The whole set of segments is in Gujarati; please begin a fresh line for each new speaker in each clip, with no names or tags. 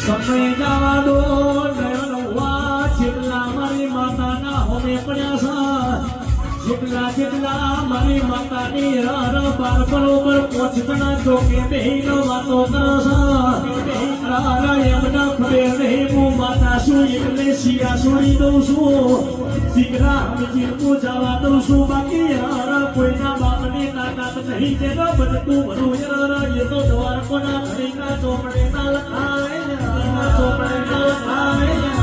સમય જવા દો નયનવા જેટલા મારી માતાના હોમે પડ્યા છે જેટલા મારી માતાની હર બાર બરોબર પહોંચતા ચોકે બેહીનો વાતો કરો છો એમના ફરે નહીં હું માતા છું એટલે શિયા છોડી દઉં છું શીખરા જીવતું જવા દઉં છું બાકી હર કોઈના બાપની તાકાત નહીં તેનો બધું ભરું એ તો દ્વારકોના ઘડીના ચોપડે ના લખાય ચોપડે ના લખાય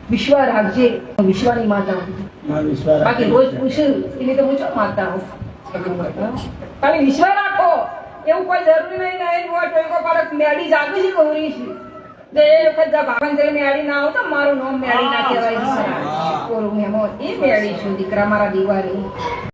विश्वा राखजे विश्वानी माता बाकी रोज पूछ એટલે તો હું માતા હું ખાલી વિશ્વા રાખો એવું કોઈ જરૂરી નહીં નહીં હોય તો કોઈ પર મેડી જાગી છે કોરી છે તે વખત જા બાપન જે મેડી ના આવ તો મારું નામ મેડી ના કહેવાય છે કોરું મેમો એ મેડી છું દીકરા મારા દીવારી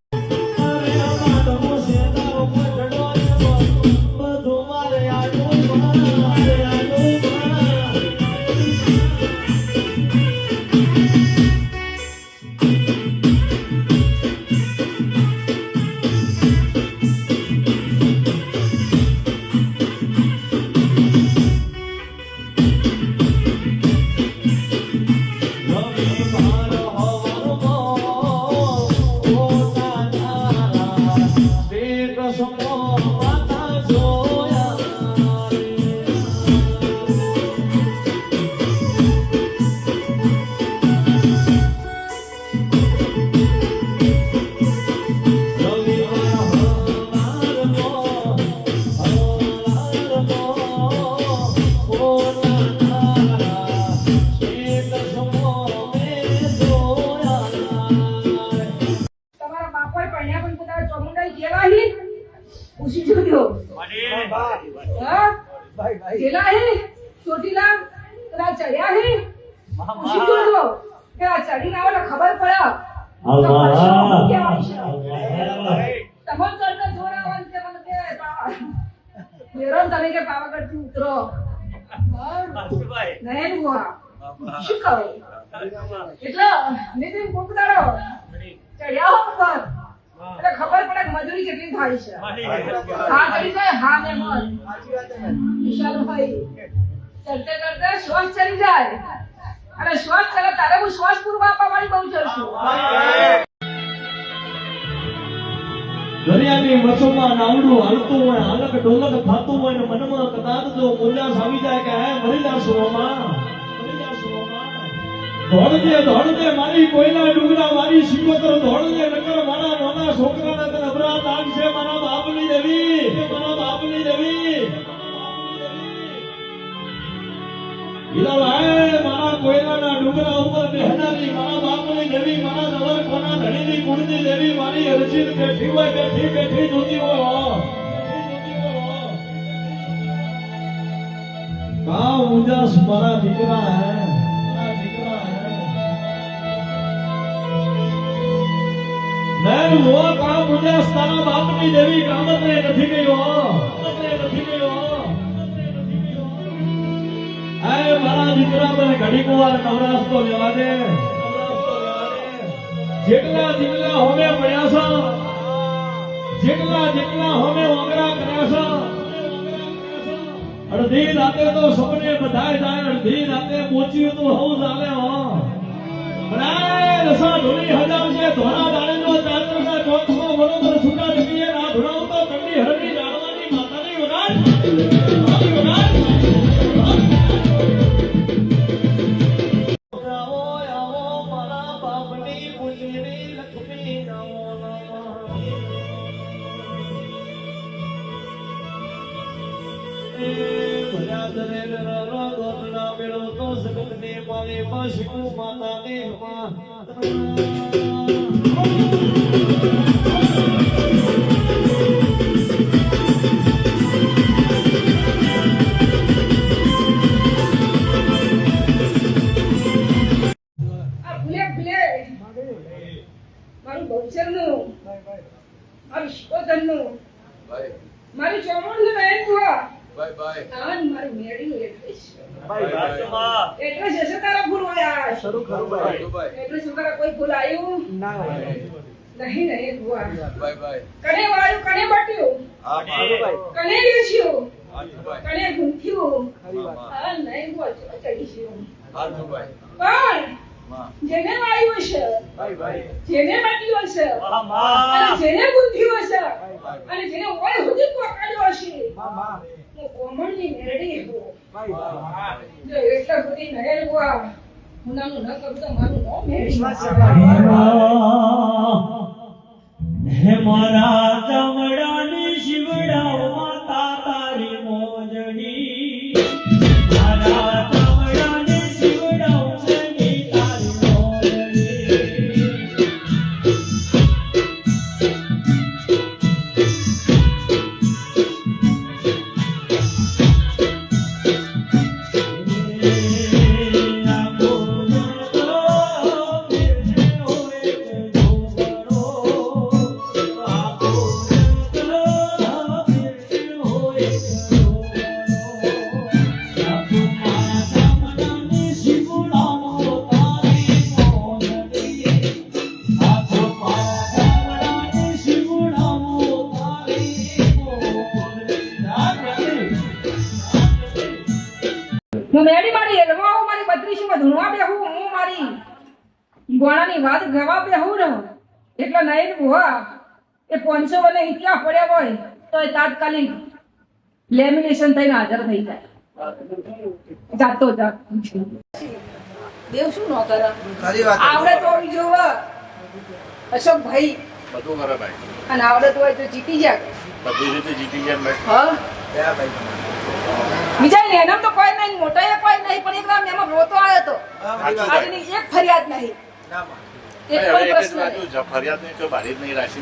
गेला है ચોટીલા પેલા ચડ્યા હે પૂછી જોજો કે આ ચડીને આવે ખબર પડે તમો કરતા જોરાવન કે મને કે મેરન તને કે પાવાગઢ થી ઉતરો નહીં બુઆ શું કહો એટલે નીતિન કોકડારો ચડ્યા હો પર એટલે ખબર પડે મજૂરી કેટલી થાય છે હા ચડી જાય હા ને મત વિશાલ ભાઈ ચડતે ચડતે શ્વાસ ચડી જાય અને શ્વાસ ચડે તારે હું શ્વાસ પૂર્વ આપવા વાળી બહુ ચડશું
દરિયાની વચોમાં નાવડું હાલતું હોય હાલક ઢોલક થાતું હોય ને મનમાં કદાચ જો મોજાસ આવી જાય કે હે મરી જાશો અમા દોડજે મારી કોઈના ડુંગરા મારી સિંગોતર દોડજે નકર મારા નાના છોકરાને તને અપરાધ લાગશે મારા બાપની દેવી હીરાભાઈ મારા કોઈના ડુંગરા ઉપર બેહનારી મારા બાપની દેવી મારા નવર કોના ધણીની કુળની દેવી મારી અરજીત બેઠી હોય બેઠી જોતી હોય કા મુજાસ મારા દીકરા હે नहीं वो काम मुझे तारा बाप की देवी कामत ने नहीं गयो आए मारा દીકરા મને ઘડી કુવાર નવરાસ તો લેવા દે જેટલા હોમે પડ્યા છે જેટલા હોમે ઓગરા કર્યા છે અડધી રાતે તો સપને બધાય જાય અડધી રાતે પહોંચ્યું તો હવ ચાલે હો બનાય રસા ઢોલી હજામ છે ધોરા દાણેનો ચાંદરસા ચોથો વડોદર સુકા જમીએ ના ધોરાવ તો કંડી હરની જાણવાની માતાની વગાડ ભર્યા દરેલ રરો ગોતના મેળો તો જગતને મારે પાશકુ માતાને
આ ભૂલે ભૂલે મારું બહુચરનું મારું શિકોતરનું મારું ચોમરનું નયન બુઆ આન મારું મેળ્યું એડ્રેસ હશે તારા ભૂલ હોય એડ્રેસ વગર કોઈ ભૂલ આવ્યું નહીં નહીં બુઆ કને વાળ્યું કને બટ્યું કને વેચ્યું કને ગુંથ્યું આ નહીં બુઆ ચડીશું પણ જેને વાળ્યું હશે જેને બટ્યું હશે અને જેને ગુંથ્યું હશે અને જેને ઓય સુધી પકડ્યો હશે હું કોમળની મેરડી છું જો એટલા સુધી નહેર બુઆ હું નાનું ન કરું તો મારું નો મેરડી
હે મારા ચામડાની શિવડાઓ માતા તારી મોજડી મારા ચામડાની શિવડાઓ તારી મોજડી
હું મેડી મારી એલવા હું મારી બત્રીસમાં ધૂણવા બેહું હું મારી ગોણાની વાત ગવા બેહું ને એટલે નહીં બુઆ એ 500 અને ઇતિહાસ પડ્યા હોય તો એ તાત્કાલિક લેમિનેશન થઈને હાજર થઈ જાય જાતો જાત દેવ શું ન કરે આવડે તો આવી જોવ અશોકભાઈ
બધું કરે ભાઈ
અને આવડે તો હોય તો જીતી જાય
બધી રીતે જીતી ગયા ભાઈ
હા બીજા ને એનામ તો કોઈ નહીં મોટા એ કોઈ નહીં પણ એકદમ એમાં રોતો આવ્યો તો આજની એક ફરિયાદ નહીં એક પણ પ્રશ્ન નહીં.
ફરિયાદ નહીં તો ભારી જ નહીં રાશિ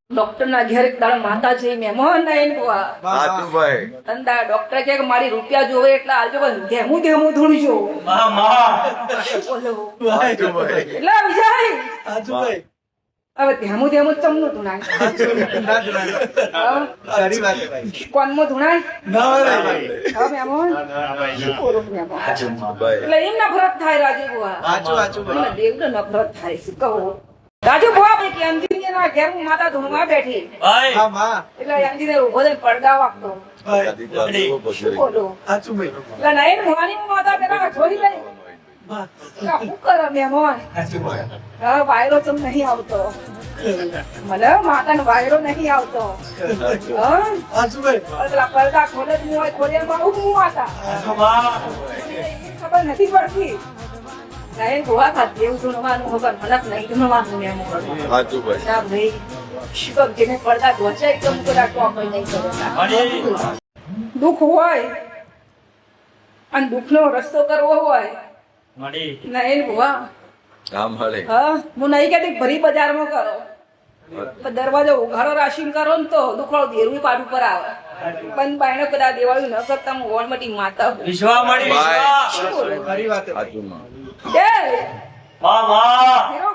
ડોક્ટર ના ઘેર એક દાડો માતા છે મહેમાન નહીં બુઆ તંદા ડોક્ટર કે મારી રૂપિયા જોવે એટલે આલજો બસ ધેમું ધેમું ધૂણજો બોલો એટલે વિજય હવે ધેમું ધેમું ચમનું ધૂણાય કોનમાં ધૂણાય હવે મહેમાન એટલે એમ નફરત થાય રાજુ બુઆ દેવને નફરત થાય શું કહું રાજુ બુઆ કે એન્જિનિયર ના ઘેર માતા ધૂણવા બેઠી એટલે એન્જિનિયર ઉભો થઈને પડદા વાગતો બોલો એટલે નહીં ભવાની માતા પેલા જોઈ લઈ શું કરે મહેમાન હા વાયરો ચમ નહીં આવતો મને માતા નો વાયરો નહીં આવતો પડદા ખોલે જ હોય ખોડિયામાં હું માતા ખબર નથી પડતી નહીં ભુવા ખાતી એવું ધૂણવાનું ખબર મને નહીં ધૂણવાનું ને ભાઈ શિવક જેને પડદા ધોચે એકદમ પેલા ટોપ નહીં કરતા દુઃખ હોય અને દુઃખનો રસ્તો કરવો હોય નહીં ભુવા હા હું નહીં કહેતી ભરી બજારમાં કરો દરવાજો ઉઘાડો રાશિ કરો ને તો દુખડો દેરું પાટ ઉપર આવે બંધ બાયણે બધા દેવાળું ન કરતા હું ગોળમટી માતા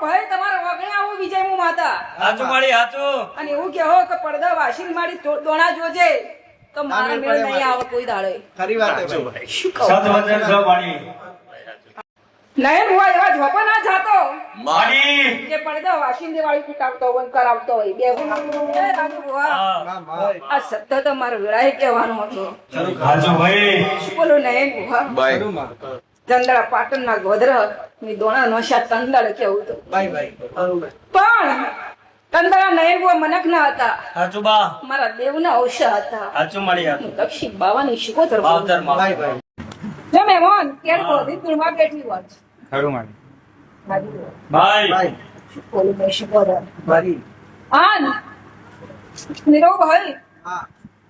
ભાઈ તમારા વગણે આવું વિજય હું માતા અને એવું કેવો કે પડદા વાસી મારી દોણા જોજે તો મારા મેળ નહીં આવે કોઈ દાડે શું કહું નહીં ભુવા એવા ઝોપા ના જાતો કે પડદા વાસી દેવાળી પીટાવતો હોય કરાવતો હોય બે રાજુ ભુવા આ સત્ય તો મારો વેળાએ કહેવાનો હતો શું બોલું નહીં ભુવા ચંદડા પાટણ ના ગોધરા ની દોણા નોશા તંદડ કેવું તો પણ તંદડા નયન બુઆ મનક ના હતા મારા દેવ ના અવશા હતા દક્ષિણ બાવાની શિકોતર જો મહેમાન કેળ બોધી તુળમાં બેઠી વાત શિકોતર આન નીરવ ભાઈ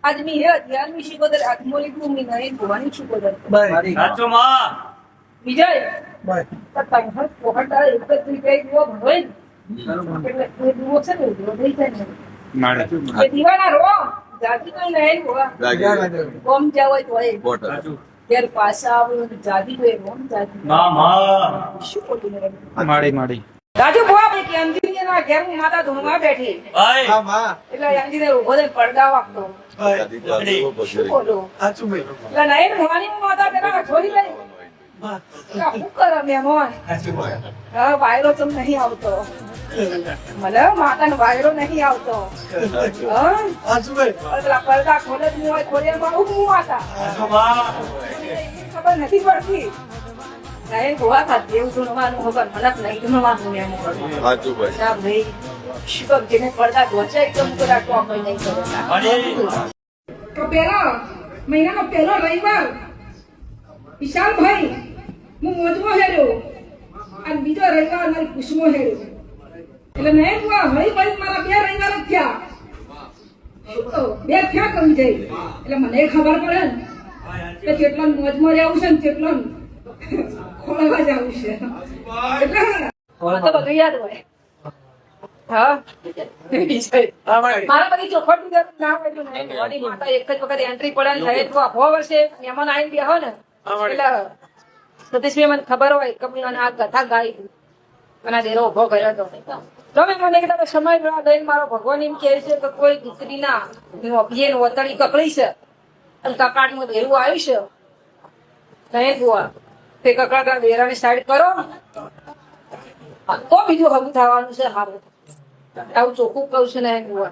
આદમી હે ધ્યાનની શિકોદર આત્મોલી ભૂમિ નહીં ભવાની શિકોદર
સાચો માં
વિજય તત્તાંગ હર પોહડા એક જ રીતે ગયો ભણોય એટલે એ દીવો છે ને દીવો થઈ જાય
માડે
ને એ દીવાના રો જાતિ કોઈ નહીં હોવા કોમ જાવ તો એ ઘેર પાછા આવો જાતિ કોઈ રોમ જાતિ શું બોલી ને
માડી
રાજુ ભવા કે અંજીની ના ઘેર હું માતા ધૂણમાં બેઠી
ભાઈ
એટલે અંજીને ઉભો થઈને પડદા વાગતો શું બોલું એટલે નહીં ભવાની માતા પેલા છોડી લઈ શું કરે મહેમાન હા વાયરો તો નહીં આવતો મને માતાનો વાયરો નહીં આવતો પેલા પડદા ખોલે જ નહીં હોય ખોડિયામાં હું માતા ખબર નથી પડતી નહીં ગોવા ખાતી એવું ધૂણવાનું ખબર મને નહીં ધૂણવાનું એમ ભાઈ શું જેને પડદા ધોચે એકદમ પેલા ટોપ નહીં કરે તો પેલા મહિનાનો પહેલો રવિવાર વિશાલભાઈ હું મોજમાં હેર્યો અને બીજો રવિવાર મારી કુશમાં હેર્યો એટલે મેં હળી મળી મારા 2 રવિવાર જ થયા બે થયા કમી જાય એટલે મને ખબર પડે ને કે કેટલા મોજમાં રહેવું છે ને કેટલા ખોળવા જવું છે એટલે તો બધું યાદ હોય હા મારા બધી ચોખવટ ના હોય મારી માતા એક જ વખત એન્ટ્રી પડે ને થાય તો 100 વર્ષે મહેમાન આવીને બેહો ને એટલે સતીશભાઈ મને ખબર હોય કે આ કથા ગાઈ અને દેરો ઉભો કર્યો હતો તમે મને કીધા સમય લઈને મારો ભગવાન એમ કહે છે કે કોઈ દીકરીના અભિયન વતળી કકડી છે અને કકાટમાં દેરું આવ્યું છે નહીં બુઆ તે કકડા દેરાની સાઈડ કરો તો બીજું હગું થવાનું છે સારું આવું ચોખ્ખું કહું છું ને બુઆ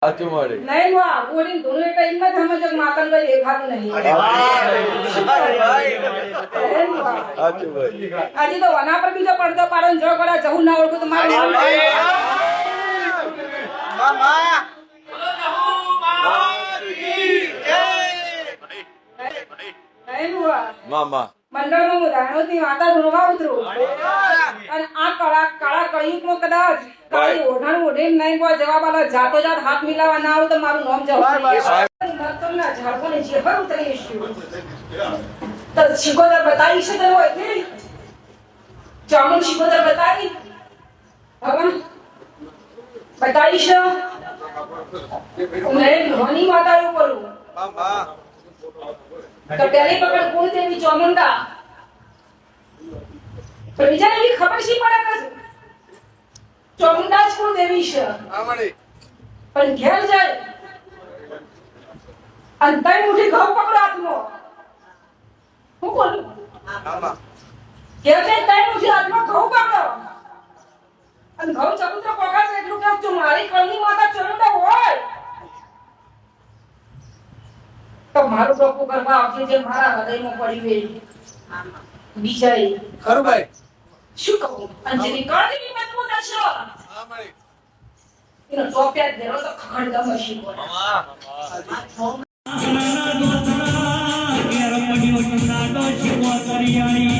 સાચું મળે.
નહીં વા બોલીને ધૂણું એટલે એમ જ સમજો કે માતાને કઈ દેખાતું નહીં. નહીં વા.
સાચું ભાઈ.
આજે તો વના પર બીજો પડદો પાડો ને જો કડા જવું ના ઓળખું તો મારું નામ નહીં વા.
મામા
મંડળમાં હું રાણોથી માતા ધૂણવા ઉતરું અને આ કાળા કળિયુગમાં કદાચ કાળી ઓઢાણ ઓઢીને નહીં કોઈ જવાબ આલે જાતો જાત હાથ મિલાવા ના આવે તો મારું નામ જવાબ નહીં. મતલબના ઝાડકોને જેહર ઉતરીશું તો શિકોતર બતાવી છે તો હોય કે ચામુંડ શિકોતર બતાવી હવે બતાવી છે મેં ઘણી માતા એવું કરું તો પહેલી પકડ કોણ દેવી ચામુંડા તો બીજાને એવી ખબર શી પડે કે ચામુંડા જ કોણ દેવી છે પણ ઘેર જાય અને તઈ મુઠ્ઠી ઘઉં પકડો હાથમાં હું બોલું ઘેર જઈને તઈ મુઠ્ઠી હાથમાં ઘઉં પકડો અને ઘઉં ચબૂતરો પકડ એટલું કે જો મારી કળની માતા ચામુંડા હોય તો મારું ટોપું કરવા આવતી જે મારા હૃદયમાં પડી ગઈ બીજા
ખરું ભાઈ.
શું કહું અંજની કળની મજબૂત હશે એનો ટોપિયા દેરો તો ખખડદમ હશે
નાના ગોથડા ઘેર પડ્યો નાનો શિવો કરિયાણી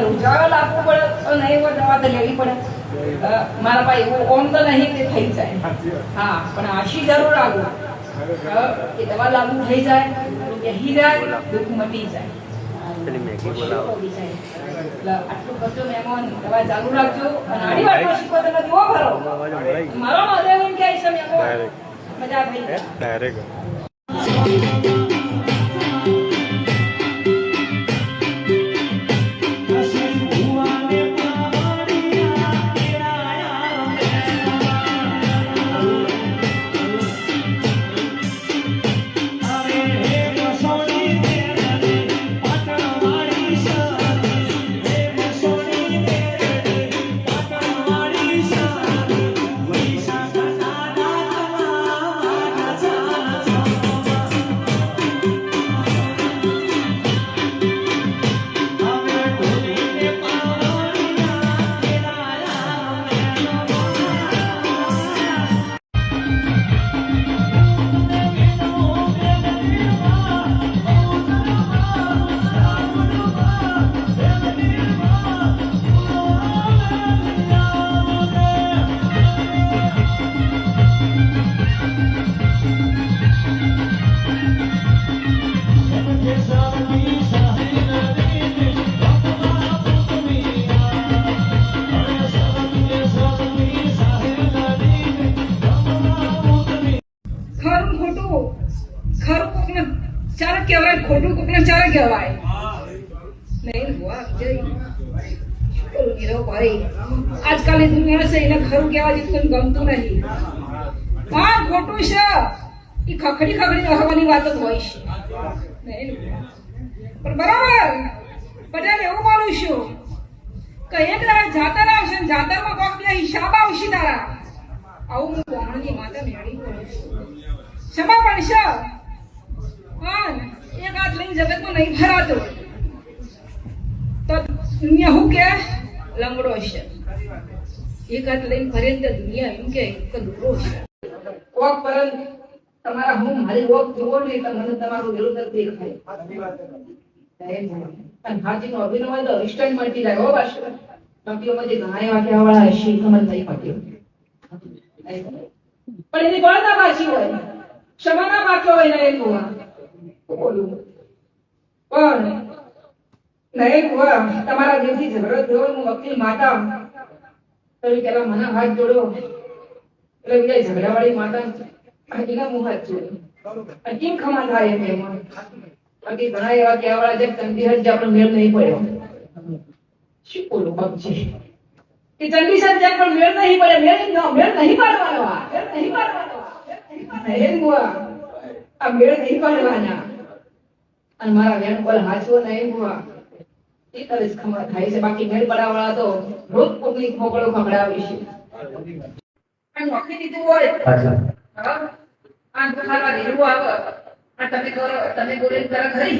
ઉજાળો લાગવું પડે તો નહીં હોય દવા તો લેવી પડે મારા ભાઈ એવું ઓમ તો નહીં કે થઈ જાય હા પણ આશી જરૂર લાગુ કે દવા લાગુ થઈ જાય બેહી જાય દુઃખ મટી જાય આટલું કરજો મહેમાન દવા ચાલુ રાખજો અને આડી વાતનો શીખો તમે જુઓ ભરો મારો મધેવ એમ કહે છે મહેમાન મજા થઈ ડાયરેક્ટ ખોટું કોકને ચાલે કહેવાય નહીં ભુવા ભાઈ આજકાલની દુનિયા છે એને ખરું કહેવા જેવું ગમતું નહીં હા ખોટું છે એ ખખડી રહેવાની વાત જ હોય છે નહીં પણ બરાબર પટેલ એવું બોલું છું કે એક દાડા જાતર આવશે ને જાતરમાં કોક બે હિસાબ આવશે તારા આવું હું બોમણની માતા મેળી બોલું છું ક્ષમા પડશે હા એક હાથ લઈને જગતમાં નહીં ભરાતો તો દુનિયા શું કે લંગડો છે એક હાથ લઈને ફરે તો દુનિયા એમ કે દુરો છે કોક પરન તમારા હું મારી ઓક જોવો ને તો મને તમારું વિરુદ્ધ દેખાય અને હાજીનો અભિનય હોય તો ઇન્સ્ટન્ટ મળતી જાય હો બસ બાકીઓમાં જે ઘણા વાગ્યા વાળા હશે ખબર નહીં પડતી પણ એની બળતા પાછી હોય ક્ષમાના વાક્યો હોય ને એ બોલું પણ નહીં તમારા દિલથી ઝઘડો થયો હું વકીલ માતા તો પેલા મને હાથ જોડ્યો એટલે બીજા ઝઘડાવાળી માતા એના મુખ જ જોયું અને કેમ ખમા થાય એમ એમાં બાકી ઘણા એવા કહેવાળા છે ચંડી હજ આપણો મેળ નહીં પડ્યો શું બોલું બાપજી કે ચંડી હજ પણ મેળ નહીં પડે મેળ નહીં પાડવાનો મેળ નહીં પાડવાનો આ મેળ નહીં પાડવાના અને મારા વેણ બોલ હાચવો નહીં બુઆ એ તરસ ખમા થાય છે બાકી મેળ પડાવવાળા તો રોજ પબ્લિક મોકળો ખવડાવે છે અને નોકરી દીધું હોય હા આ તો ખાવા દેવું આવે આ તમે કરો તમે બોલીને કરે ખરી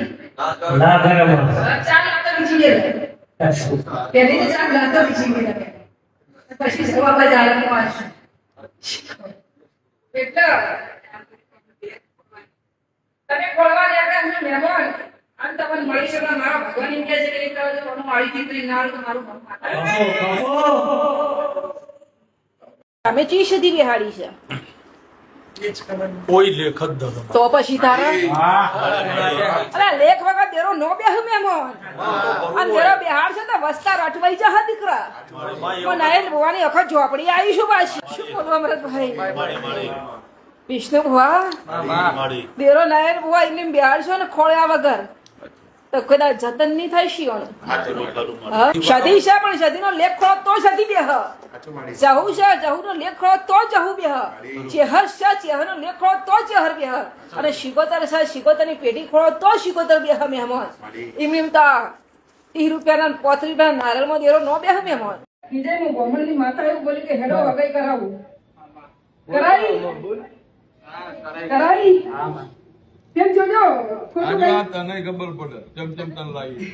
ના કરે માં
ચાલ લાતો બીજી દે પહેલી તો ચાલ લાતો બીજી દે પછી જવાબ જ આલે પાસ એટલે તમે ખોળવા દેતા છો મહેમાન અને તમને મળી શકે મારા ભગવાન એમ કહે છે કે એક વાળી દીકરી નાળ તો મારું તમે ચી સદી બેહાડી છે
કોઈ લેખ જ ધરો
તો પછી તારા અરે લેખ વગર દેરો નો બેહ મહેમાન અને દેરો બેહાડ છે તો વસ્તા રટવાઈ જા દીકરા પણ નાયલ ભવાની અખત ઝોપડી આવી છું પાછી શું બોલવા અમરતભાઈ વિષ્ણુ ભુવા દેરો નાયલ ભુવા એમને બેહાડ છો ને ખોળ્યા વગર તો કદાચ જતન નહીં થાય શિયોનું સદી છે પણ સદીનો લેખ ખોળો તો સદી બેહ જહુ છે જહુનો લેખ ખોળો તો જહુ બેહ ચેહર છે ચેહરનો લેખ ખોળો તો ચેહર બેહ અને શિકોતર છે શિકોતરની પેટી ખોળો તો શિકોતર બેહ મહેમાન એમ તા 30 રૂપિયાના 35 રૂપિયાના નારળમાં દેરો નો બેહ મહેમાન બીજે હું બ્રાહ્મણની માતા એવું બોલી કે હેડો વગાઈ કરાવું કરાઈ કેમ જોજો
તને ખબર પડે જેમ જેમ તને લાગી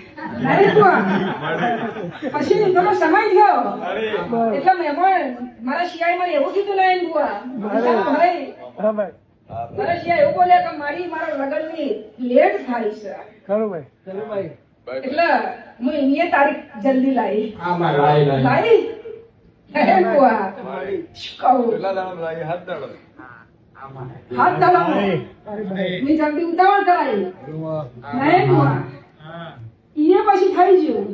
પછી થોડો સમય થયો એટલે મહેમાન મારા શિયાળમાં એવું કીધું નહીં બુઆ ભાઈ મારા શિયા એવું બોલ્યા કે મારા લગ્નની લેટ થાય છે એટલે હું એની તારીખ જલ્દી લાવી લાવી બુઆ શું કહું હાથ દબાવો મેં જલ્દી ઉતાવળ કરાવી નહીં બુઆ ઈએ પછી થઈ ગયું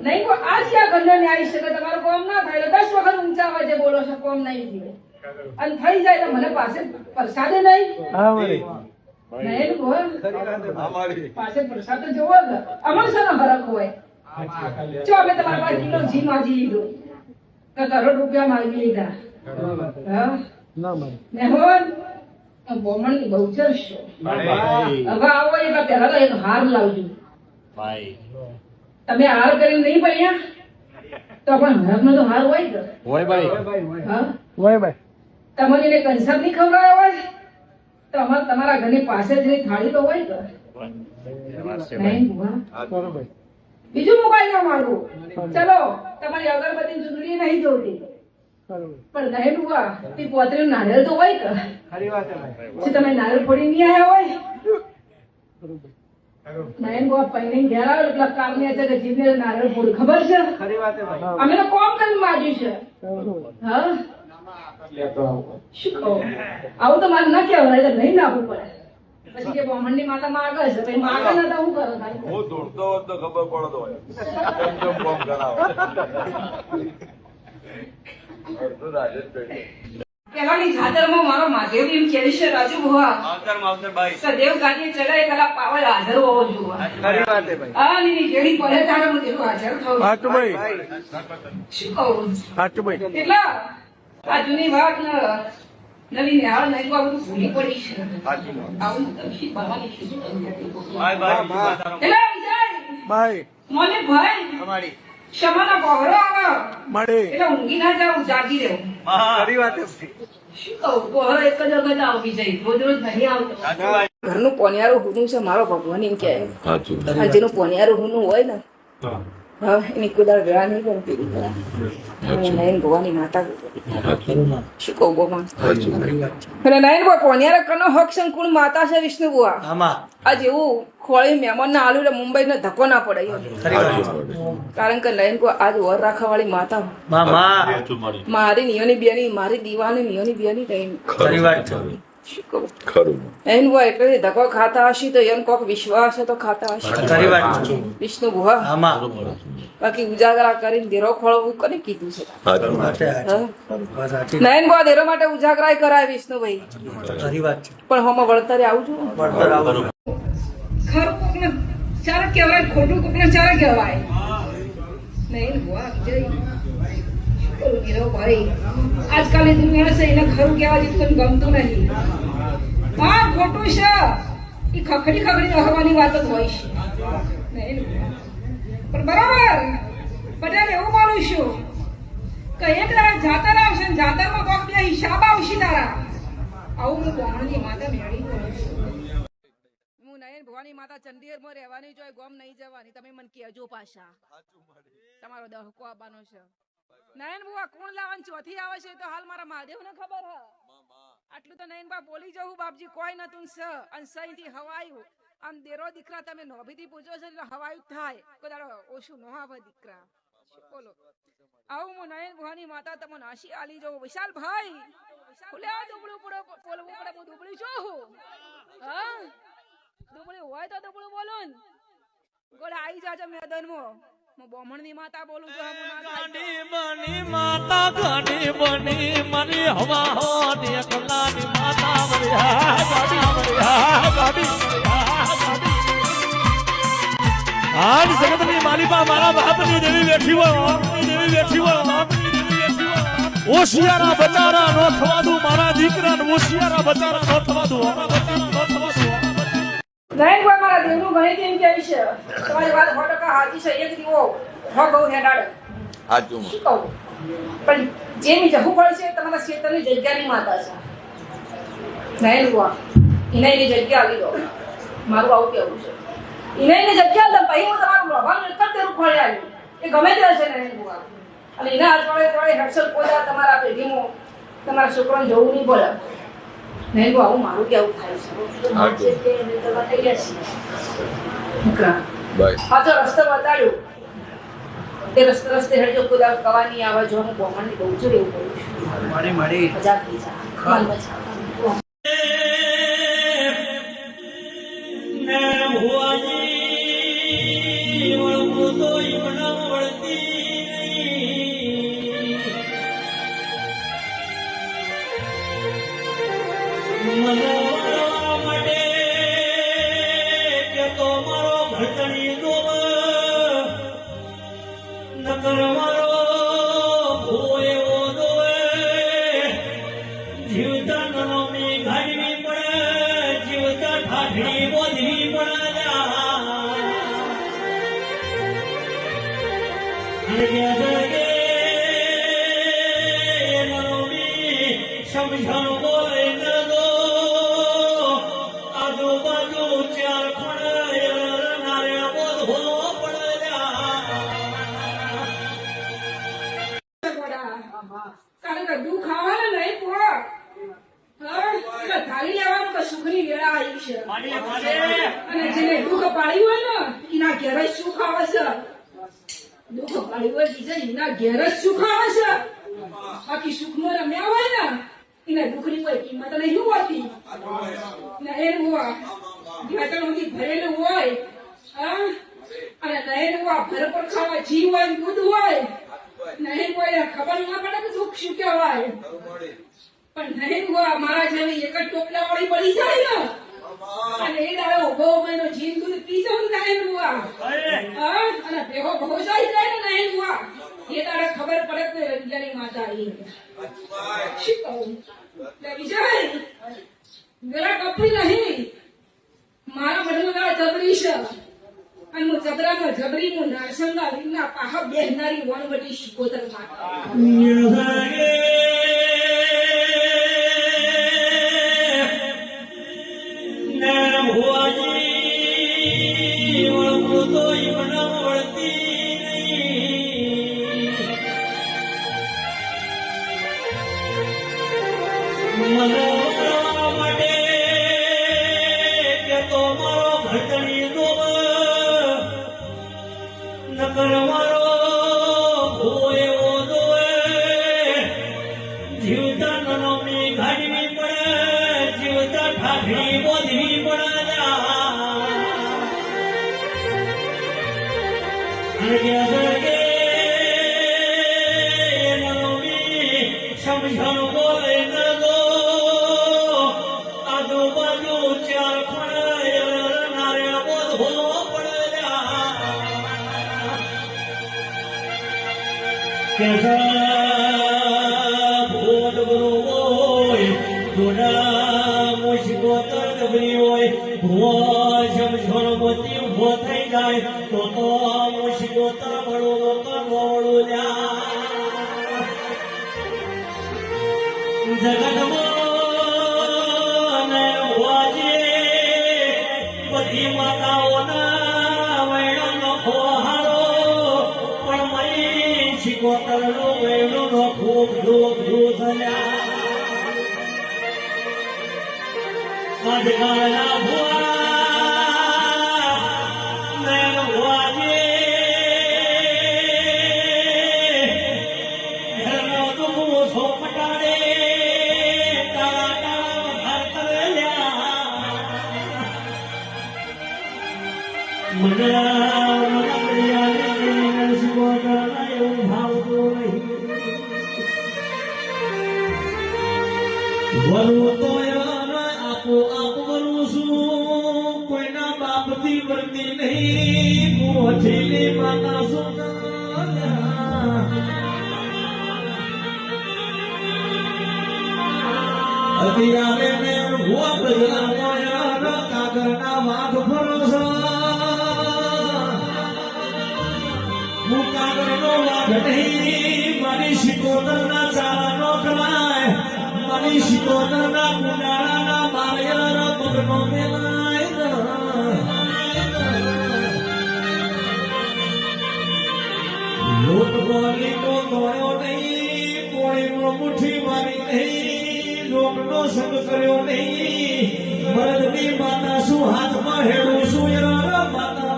નહીં કો આ ક્યાં ગંડને આવી શકે તમારો કોમ ના થાય 10 વખત ઊંચા અવાજે બોલો છો કોમ નહીં થાય અને થઈ જાય તો મને પાસે પ્રસાદે નહીં નહીં બોલ પાસે પ્રસાદ જોવો અમર સનો ફરક હોય જો અમે તમારા પાસે કિલો ઘી માંગી લીધો તો કરોડ રૂપિયા માંગી લીધા હા મહેમાન બોમણની બહુ ચરશો હવે આવો એક પહેલા એક હાર લાવજો તમે હાર કરીને નહીં પડ્યા તો પણ હરકનો તો હાર હોય કે હોય ભાઈ તમારી એને કંસર નહીં ખવડાવ્યો હોય તો અમારે તમારા ઘરની પાસે જ થાળી તો હોય કે નહીં બીજું મોબાઈલ ના મારવું ચલો તમારી અગરબત્તી ચૂંટણી નહીં જોતી પણ નહીં બુઆ તે પોતરી નારિયેળ તો હોય કે તમે નારિયેળ ફોડી નહીં આવ્યા હોય નહીં બુઆ પૈને ઘેર આવે એટલે કામ ની છે કે જીભને નારિયેળ ફોડી ખબર છે અમે તો કોમ કરીને માજ્યું છે હા શું કહું આવું તો મારે ના કહેવાય તો નહીં નાખવું પડે પછી કે બ્રાહ્મણની માતા માગે છે પછી માગે ના તો હું કરો
હું દોડતો હોત તો ખબર પડતો હોય કેમ કેમ કોમ કરાવે
પેલાની જાતરમાં મારો મહાદેવ એમ કે છે રાજુ ભુવા સદેવ ગાડી ચલાય કલા પાવલ હાજર હોવો જોઈએ ખરી વાત હે ભાઈ આ ની જેડી પડે તારે હું તેનું હાજર થાઉં
સાચું ભાઈ
શું કહું
સાચું ભાઈ
એટલે આ જૂની વાત નવી નિહાળ નહીં બધું ભૂલી પડી છે આવું તમશી બહારની શીખી એટલે વિજય
ભાઈ
મને ભાઈ
અમારી
ક્ષમાના બહરો આવે
મળે
એટલે ઊંઘી ના જાવ જાગી રહેવું
ખરી વાત
શું કહું બહરો એક જ વખત આવ વિજય રોજ રોજ નહીં આવતો ઘરનું પોનિયારું હુનું છે મારો ભગવાન એમ કે જેનું પોનિયારું હુનું હોય ને હા એની કુદાર વેળા નહીં બનતી નયન ભગવાનની માતા શું કહું ભગવાન એટલે નયન ભગવાન પોનિયારા કનો હક સંકુળ માતા છે વિષ્ણુ બુઆ આ જેવું ખોળી મહેમાન ના આલુ મુંબઈ ને ધક્કો ના પડે કારણ કે નયન ભગવાન આજ વર રાખવા વાળી માતા મારી નિયોની બેની મારી દીવાની નિયોની બેની શું કહું
ખરું
એન બુઆ એટલે ધક્કો ખાતા હશે તો એમ કોક વિશ્વાસ તો ખાતા હશે વિષ્ણુ બુઆ બાકી ઉજાગરા કરીને દેરો ખોળવું કોને કીધું છે નયન બુઆ દેરો માટે ઉજાગરા કરાય વિષ્ણુભાઈ પણ હોમાં વળતરે આવું છું ખરું કોકને ચારે કહેવાય ખોટું કોકને ચારે કહેવાય નયન બુઆ ભાઈ આજકાલની દુનિયા છે એને ખરું કહેવા જેવું તને ગમતું નહીં હા ખોટું છે એ ખખડી રહેવાની વાત જ હોય છે પણ બરાબર પટેલ એવું બોલું છું કે એક દાડા જાતર આવશે ને જાતરમાં કોક બે હિસાબ આવશે તારા આવું હું બોમણની માતા મેળી હું નયન ભવાની માતા ચંડીગઢમાં રહેવાની જોઈ ગોમ નહીં જવાની તમે મને કહેજો પાછા તમારો દહકો આવવાનો છે નયન બુઆ કોણ લાવવાનું ચોથી આવે છે તો હાલ મારા મહાદેવને ખબર હ આટલું તો નયન બા બોલી જવું બાપજી કોઈ નતું સ અને સહીથી હવાયું આમ દેરો દીકરા તમે નોભીથી પૂછો છો એટલે હવાયું થાય કોઈ દાડો ઓછું ન આવે દીકરા બોલો આવું હું નયન બુઆની માતા તમને હસી આલી જવું વિશાલ ભાઈ બોલે આ દુબળું પડો બોલવું પડે હું દુબળી છું હા દુબળી હોય તો દુબળું બોલો ને ગોળે આવી જાજો મેદાનમાં હું બોમણની માતા બોલું છું
ગાડી બની માતા ગાડી બની મની હવા હો એકલાની માતા મરિયા ગાડી મરિયા ગાડી આજ જગતની માલિકા મારા બાપની દેવી બેઠી હોય દેવી બેઠી હોય ઓશિયારા બચારા નો થવા દઉં મારા દીકરા ને ઓશિયારા બચારા નો થવા દઉં
નયન બુઆ મારા દેવનું ગણિત એમ કહે છે તમારી વાત 100% સાચી છે એક દીવો હો બહુ હેડાડે
સાચું
શું કહું પણ જેની જહુ પડશે તમારા ક્ષેત્રની જગ્યાની માતા છે નયન બુઆ એની જગ્યા આવી દો મારું આવું કેવું છે એની જગ્યા લે પછી હું તમારું ભગવાન એક જ દેરું ખોળી આવ્યું એ ગમે તે છે નયન બુઆ અને એના અઠવાડિયે હેડસર કોઈ તમારા પેઢીમાં તમારા છોકરાને જવું નહીં બોલે નયન બુઆ આવું મારું કેવું થાય છે પાછો રસ્તો બતાડ્યો એ રસ્તે હેડજો કોઈ કવાની આવે જો હું બોમણની બહુ જ એવું બોલું છું મજા થઈ જાય કારણ કે દુઃખ આવે ને નહીં પોક ધારી લેવાનું કે સુખની વેળા આવી છે અને જેને દુઃખ પાડ્યું હોય ને એના ઘેર જ સુખ આવે છે દુઃખ પાડ્યું હોય બીજા એના ઘેર જ સુખ આવે છે બાકી સુખમાં રમ્યા હોય ને એના દુઃખની કોઈ કિંમત નહીં હોતી નયન બુઆ ઘેટણથી ભરેલું હોય અને નયન બુઆ ભર પર ખાવા જીવ હોય દૂધ હોય નયન બુઆ ખબર ના પડે કે દુઃખ શું કહેવાય પણ નયન બુઆ મારા જેવી એક જ ટોપલા વાળી પડી જાય ને અને એ દાડે ઉભો ઉભો જીવ દૂધ પી જાઉં નયન બુઆ અને ભેગો ભોસાઈ જાય ને નયન બુઆ એ દાડે ખબર પડે કે વિજયની માતા આવી શું કહું વિજય મેરા કપડી નહીં મારા મનમાં જબરી છે અને હું જબરામાં જબરી હું નારસંગા વિના પાહા બેહનારી વણવટી શિકોતર માતા
કે ભોટ હોય જોડા મુશ્કો તરબરી હોય ભો જમઝોણ મોતી ઉભો થઈ જાય તો મુશ્કો તરબડો કરવડો જગતમાં વાજે બધી માતાઓના વૈણનો ખોહારો પણ મરી શિકોતરનો વૈણનો ખૂબ ધૂપ ધૂસલ્યા આજકાલના ભુવા નૈન વાજે ઘરનો દુઃખો સોપટાડે તાળા તાળા વખાર કરેલ્યા મના પ્રિયાને શિકોતરના એવું ભાવતું નહીં વરું તો આપો આપ કરું છું કોઈના બાપથી વર્તી નહીં મોઠીલી માતા અત્યારે ને ભૂવા પ્રજા કાગળના વાઘ ભરોસો હું કાગળનો વાઘ નહીં મારી શિકોતરના ચારાનો કલાય મારી શિકોતરના કુંડાળાના બારયર પગનો મેલાય લોટ બોલી તો દોયો નહીં કોળીમાં મુઠ્ઠી મારી નહીં લોકનો સંગ કર્યો નહીં મરદની માતા શું હાથમાં હેડું શું યાર માતા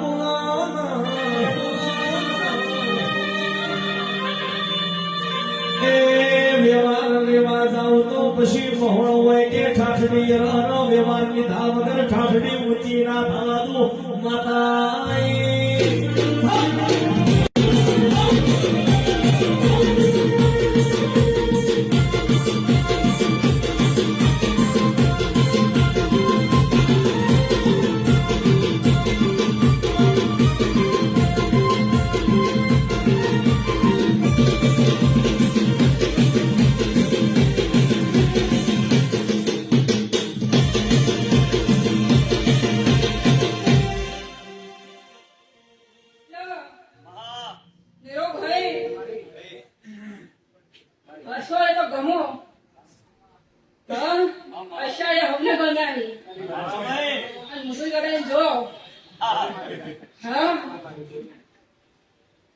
વ્યવહાર લેવા જાવ તો પછી મહોળો હોય કે ઠાઠડી યરાનો વ્યવહાર લીધા વગર ઠાઠડી ઊંચી ના થવા દો માતા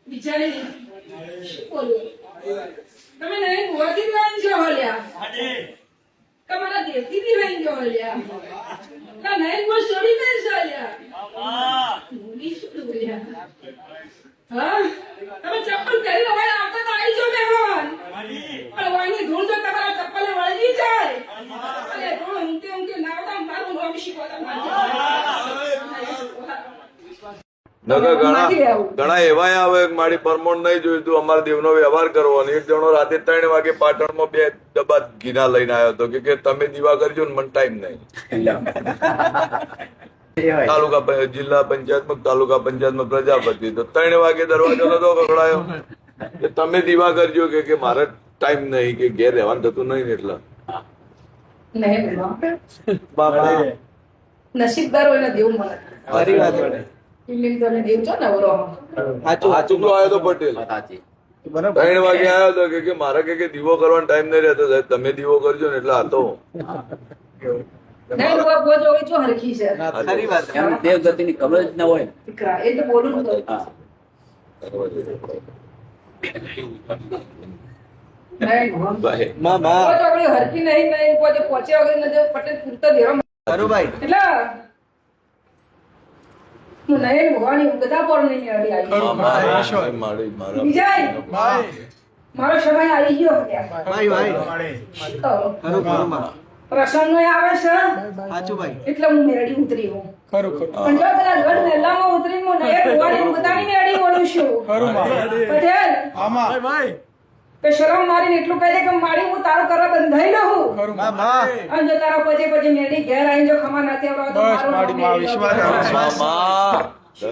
બિચારી શું બોલું તમે નહીં ભુવાથી જ વાંચી જો હલ્યા તમારા દેવથી બી વાંચી જો હલ્યા નહીં બોલ છોડી દે હલ્યા ભૂલી શું બોલ્યા હા તમે ચપ્પલ પહેરી લો ભાઈ આવતા તો આવી જો મહેમાન પણ વાણી ધૂળ તો તમારા ચપ્પલ વળગી જાય અરે ધૂળ ઊંકે ના આવતા મારું નામ શીખવાતા
નકર ઘણા એવા આવે કે મારી પરમોણ નહીં જોયું તું અમારા દેવનો વ્યવહાર કરવો અને એક જણો રાતે 3 વાગે પાટણમાં 2 ડબ્બા ઘીના લઈને આવ્યો હતો કે તમે દીવા કરજો ને મને ટાઈમ નહીં જિલ્લા પંચાયતમાં તાલુકા પંચાયતમાં પ્રજાપતિ તો 3 વાગે દરવાજો નતો ખખડાયો કે તમે દીવા કરજો કે મારે ટાઈમ નહીં કે ઘેર રહેવાનું થતું નહીં એટલે
નસીબદાર હોય ને દેવું મળે
સારી વાત મળે સાચું આવ્યો તો પટેલ 3 વાગે આવ્યો હતો કે મારે કે દીવો કરવાનો ટાઈમ નહીં રહેતો સાહેબ તમે દીવો કરજો ને એટલે આ તો
દેવગતિની ખબર જ ના હોય
એ તો બોલું હરકી નહીં પહોંચે વગર પટેલ પૂરતા દેવા એટલે હું નહીં ભવાની બધા પર નહીં મારો સમય આવી ગયો પ્રસંગ નો આવે છે એટલે હું મેરડી ઉતરી હું પણ જો પેલા ગઢ મેલામાં ઉતરી હું નહીં ભવાની બધાની મેરડી બોલું છું પટેલ કે શરમ મારીને એટલું કહી દે કે મારી હું તારો કરવા બંધાઈ લઉં અને જો તારા પછી મેરડી ઘેર આવીને જો ખમા નથી આવડતો
ભાઈ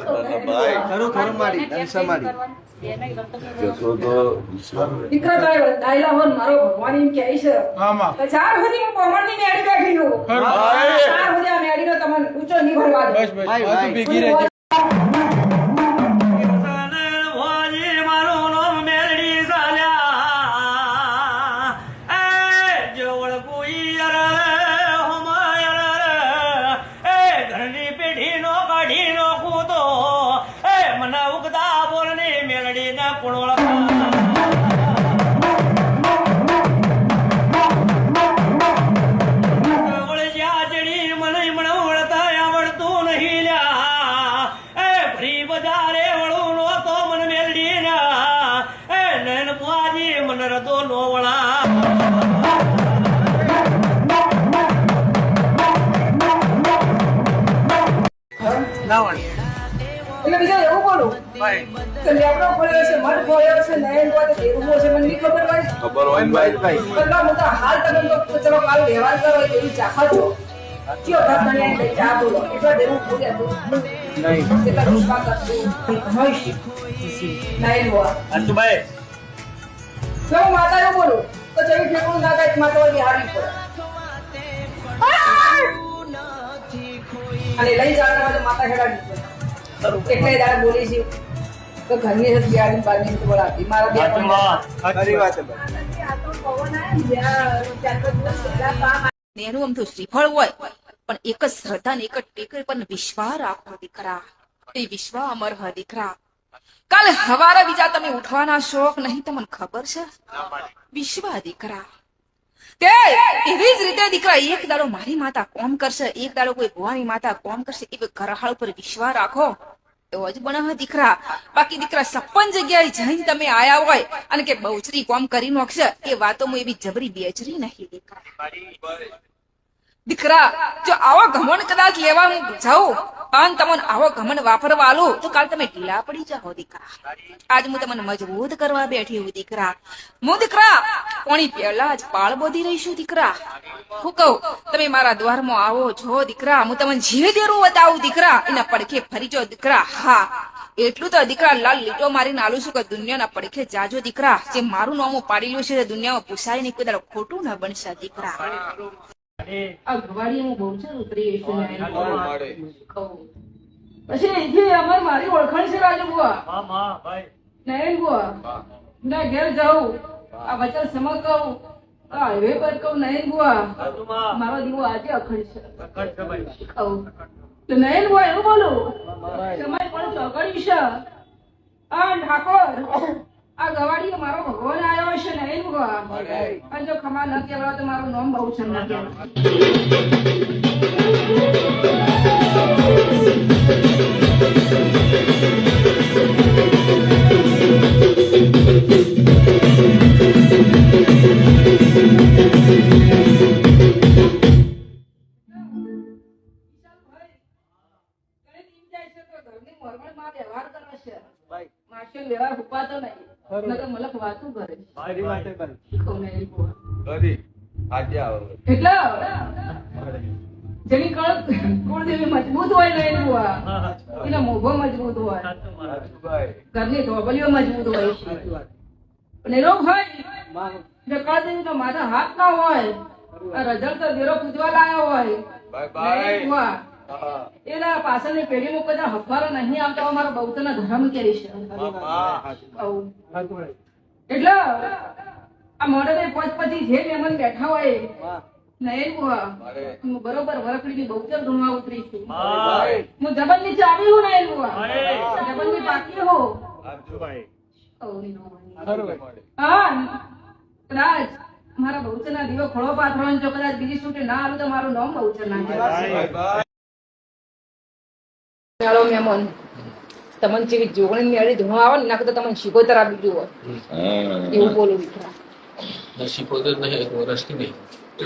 દીકરા તારે બતાયેલા હોય ને મારો ભગવાન એમ કહે છે તો ચાર સુધી હું પહોંચની મેળી બેઠી છું. ચાર સુધી આ મેળીનો તમને ઊંચો નહીં ભરવા દે.
વાજી મારું નામ મેલડી ચાલ્યા એ જોવળ કોઈ એ ઘરની પેઢીનો કાઢીનો કૂદો એ મને ઉગતા બોલની મેલડી ના કુણોળ
એટલે બીજા એવું બોલું કે લેબડો ખોલ્યો છે, મઠ ખોલ્યો છે, નયન બોલે દેવું છે, મને નહીં ખબર ભાઈ.
ખબર હોય ને ભાઈ
એટલા મોટા હાલ તમે તો ચલો કાલ વ્યવહાર કરો એવી ચાખા છો. કયો ઘર બન્યા એટલે ચા બોલો એટલા દેવું બોલ્યા તો કેટલા દુષ્કાળ કરશું હોય નયન બોલ
અંતુભાઈ
જો હું માતા એવું બોલું તો જવી ઠેકડું ના થાય માતા વળી હારવી પડે અને લઈ જવાના માટે માતા ખેડાડી પડે. એટલે દાડા બોલી છે તો ઘરની સાથે બિહાડી બારની તો બોલાતી મારા બે
એનું આમ તો શ્રીફળ હોય પણ એક જ શ્રદ્ધા ને એક જ ટેક પર વિશ્વાસ રાખો દીકરા. એ વિશ્વાસ અમર હ દીકરા. કાલે હવારે બીજા તમે ઉઠવાના શોખ નહીં તમને ખબર છે? વિશ્વાસ દીકરા કે એવી જ રીતે દીકરા એક દાડો મારી માતા કોમ કરશે, એક દાડો કોઈ ભવાની માતા કોમ કરશે. એ ઘરહાળ પર વિશ્વાસ રાખો એવો જ બને દીકરા. બાકી દીકરા 56 જગ્યાએ જઈને તમે આયા હોય અને કે બહુચરી કોમ કરી નાખશે એ વાતોમાં એવી જબરી બેચરી નહીં દીકરા. દીકરા જો આવો ઘમંડ કદાચ લેવા હું જાઉં અને તમને આવો ઘમંડ વાપરવા આલું તો કાલ તમે ઢીલા પડી જાઓ દીકરા. આજ હું તમને મજબૂત કરવા બેઠી હું દીકરા. હું દીકરા કોણી પહેલા જ પાળ બોધી રહીશું દીકરા. હું કહું તમે મારા દ્વારમાં આવો છો દીકરા, હું તમને જે દેરું બતાવું દીકરા એના પડખે ફરી જાઓ દીકરા. હા એટલું તો દીકરા લાલ લીટો મારીને આલું છું કે દુનિયાના પડખે જાજો દીકરા. જે મારું નામ પાડેલું છે દુનિયામાં પૂછાય નહીં, કોઈ દાડો ખોટું ના બનશે દીકરા.
આ ઘવાડી હું બહુ છે ઉતરી છું પછી અહીંથી અમારે મારી ઓળખાણ છે રાજુ બુઆ નયન બુઆ ના ઘેર જાઉં આ વચન સમજ કહું આ હાઈવે પર કહું નયન બુઆ મારો દીવો આજે અખંડ છે કહું તો નયન બુઆ એવું બોલું તમારી પણ ચોકડી છે આ ઠાકોર આ ગવાડી મારો ભગવાન આવ્યો છે નયન બુઆ અને જો ખમા ન કહેવાય તો મારું નામ બહુ છે ન કહેવાય. વ્યવહાર ઉપાતો નહીં મલક વાતું કરે એટલે જેની કુળદેવી મજબૂત હોય ને એનું એના મોભો મજબૂત હોય, ઘરની ધોબલીઓ મજબૂત હોય, નિરોગ હોય જો કળદેવી નો માથા હાથ ના હોય રજળ તો દેરો પૂજવા લાયો હોય એના પાછળની પેઢીમાં કોઈ હફવારો નહીં આવતા અમારો બૌદ્ધના ધર્મ કેરી છે. એટલે આ મોડે 5-5 જે મહેમાન બેઠા હોય નયન બુઆ હું બરોબર વરખડીની બહુચર ધૂણવા ઉતરી છું. હું જબન નીચે આવી હું નયન બુઆ જબન ની બાકી હો હા કદાચ મારા બહુચર ના દીવો ખોળો પાથરવાનો જો કદાચ બીજી છૂટે ના આવ્યું તો મારું નામ બહુચર ના કહેવાય. મહેમાન તમને જેવી જોગણી મેળી ધૂણો આવે ને નાખો તો તમને શીખોતર આપી જુઓ એવું બોલું દીકરા.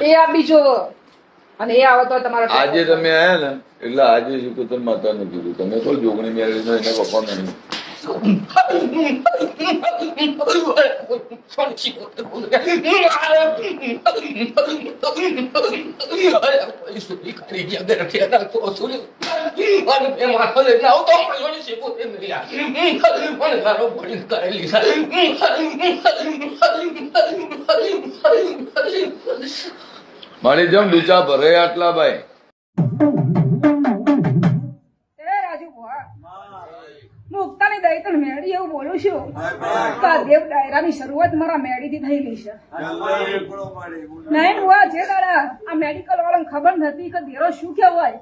એ આપી જુઓ અને એ આવે તો તમારા
આજે તમે આયા ને એટલે આજે શીખોતર માતા ને કીધું તમે કોઈ જોગણી મેળવી એના પપ્પા નહીં મારી જેમ ડૂચા ભરે આટલા ભાઈ
એ રાજુ ભુવા મુક્તાની દઈ તો મેળી એવું બોલું છું કે આ દેવ ડાયરાની શરૂઆત મારા મેળીથી થયેલી છે નહીં ભુવા જે દાડા આ મેડિકલ વાળાને ખબર નથી કે દેરો શું કહેવાય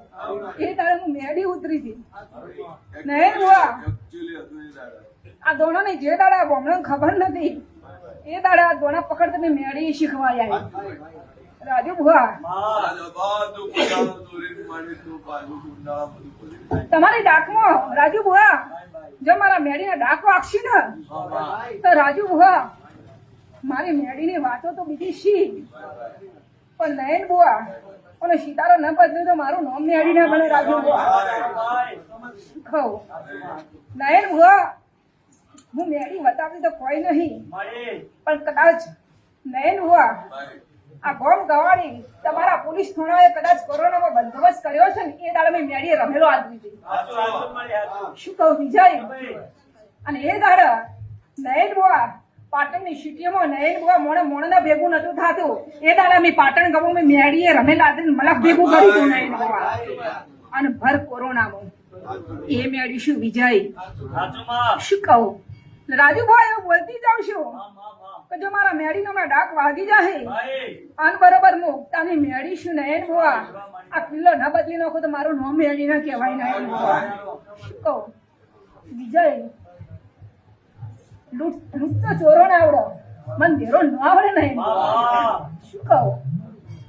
એ દાડે હું મેળી ઉતરી હતી નહીં ભુવા આ દોણાની જે દાડા બોમણાને ખબર નથી એ દાડા આ દોણા પકડ તમે મેળી શીખવાય રાજુ ભુવા તમારી ડાકમાં રાજુ ભુવા જો મારા મેડીના ડાક વાગશી ને તો રાજુ ભુવા મારી મેડીની વાતો તો બીજી શી પણ નયન ભુવા અને સિતારો ન બદલ્યું તો મારું નામ મેડી ના બને રાજુ ભુવા કહું નયન ભુવા હું મેડી બતાવતી તો કોઈ નહીં પણ કદાચ નયન ભુવા આ બોમ્બ ગવાડી તમારા પોલીસ થાણાએ કદાચ કોરોનામાં બંદોબસ્ત કર્યો છે ને એ દાડે મેં મેડીએ રમેલો આદમી હતી શું કહું વિજય અને એ દાડે નયન બુઆ પાટણની સિટીમાં નયન બુઆ મોણના ભેગું નતું થતું એ દાડે મેં પાટણ ગમો મેં મેડીએ રમેલા આદમી મલક ભેગું કર્યું હતું નયન બુઆ અને ભર કોરોનામાં એ મેડી શું વિજય શું કહું રાજુભાઈ એવું બોલતી જાઉં છું કે જો મારા મેડીનો મેં ડાક વાગી જાય આન બરોબર મુક્તાની મેડી શું નયન બુઆ આ કિલ્લો ના બદલી નાખો તો મારું નામ મેડી ના કહેવાય નયન બુઆ શું કહું વિજય લૂંટ તો ચોરો ના આવડો મને ધેરો ન આવડે નયન બુઆ શું કહું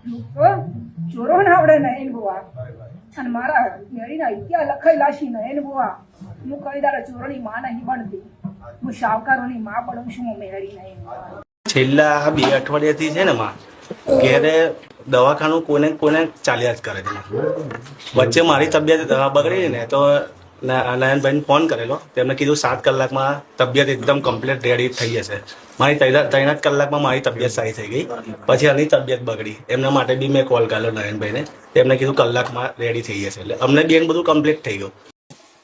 લૂંટ તો ચોરો ના આવડે નયન બુઆ અને મારા મેડીના ઇતિહાસ લખાઈ લાશી નયન બુઆ હું કઈ દાડે ચોરોની માં નહીં બનતી હું શાવકારોની માં બનું છું હું મેળી નહીં
છેલ્લા 2 અઠવાડિયાથી છે ને માં ઘેરે દવાખાનું કોઈને ચાલ્યા જ કરે છે વચ્ચે મારી તબિયત બગડી ને તો નયનભાઈને ફોન કરેલો તેમને કીધું 7 કલાકમાં તબિયત એકદમ કમ્પ્લીટ રેડી થઈ જશે મારી 3 કલાકમાં મારી તબિયત સારી થઈ ગઈ પછી આની તબિયત બગડી એમના માટે બી મેં કોલ કર્યો નયનભાઈને તેમને કીધું કલાકમાં રેડી થઈ જશે એટલે અમને બેન બધું કમ્પ્લીટ થઈ ગયું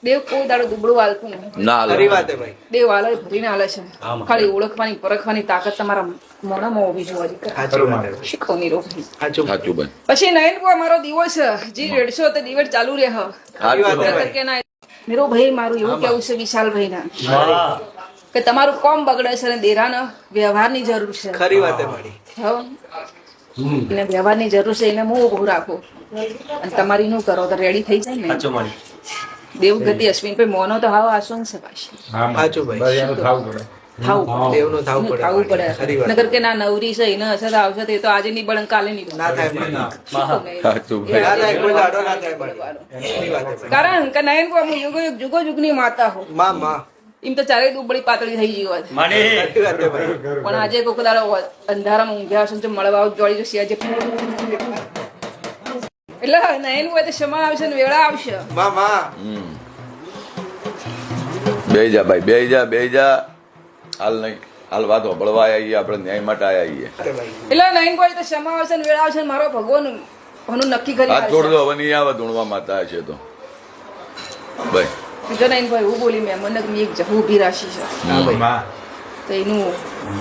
દેવ કોઈ દાડો દુબળું હાલતું નહીં
ના
દેવ હાલે ભરીને હાલે છે ખાલી ઓળખવાની પરખવાની તાકાત તમારા મોઢામાં હોવી જોઈએ શીખવની રોકની પછી નયન બુઆ મારો દીવો છે જી રેડશો તો દિવેટ ચાલુ રહે કે ના મેરો ભાઈ મારું એવું કેવું છે વિશાલભાઈ ના કે તમારું કોમ બગડે છે અને દેરાનો વ્યવહારની જરૂર છે
ખરી વાત
એને વ્યવહારની જરૂર છે એને હું ઉભું રાખું અને તમારી નું કરો તો રેડી થઈ જાય ને દેવગતિ અશ્વિનભાઈ મોનો તો હાવ આસું છે પાછી થાવું પડે નગર કે ના નવરી છે એને અસર આવશે તો એ તો આજે નહીં બળે કાલે નહીં કારણ કે નયન કો હું યુગો યુગની માતા હો એમ તો ચારે દુબળી પાતળી થઈ ગઈ હોત પણ આજે કોક દાડો અંધારામાં ઊંઘ્યા છે મળવા જોડી જશે આજે એટલે નયન હોય તો ક્ષમા આવશે ને વેળા આવશે
બે જા હાલ નહીં હાલ વાત હોબળવા આવીએ આપણે ન્યાય માટે આવીએ
એટલે નયન હોય તો ક્ષમા આવશે ને વેળા આવશે ને મારો ભગવાન એનું નક્કી કરી
હાથ છોડ દો હવે નહીં આવે ધૂણવા માતા છે તો ભાઈ
બીજો નયનભાઈ હું બોલી મેં મને એક જહુ ઉભી રાશી છે તો એનું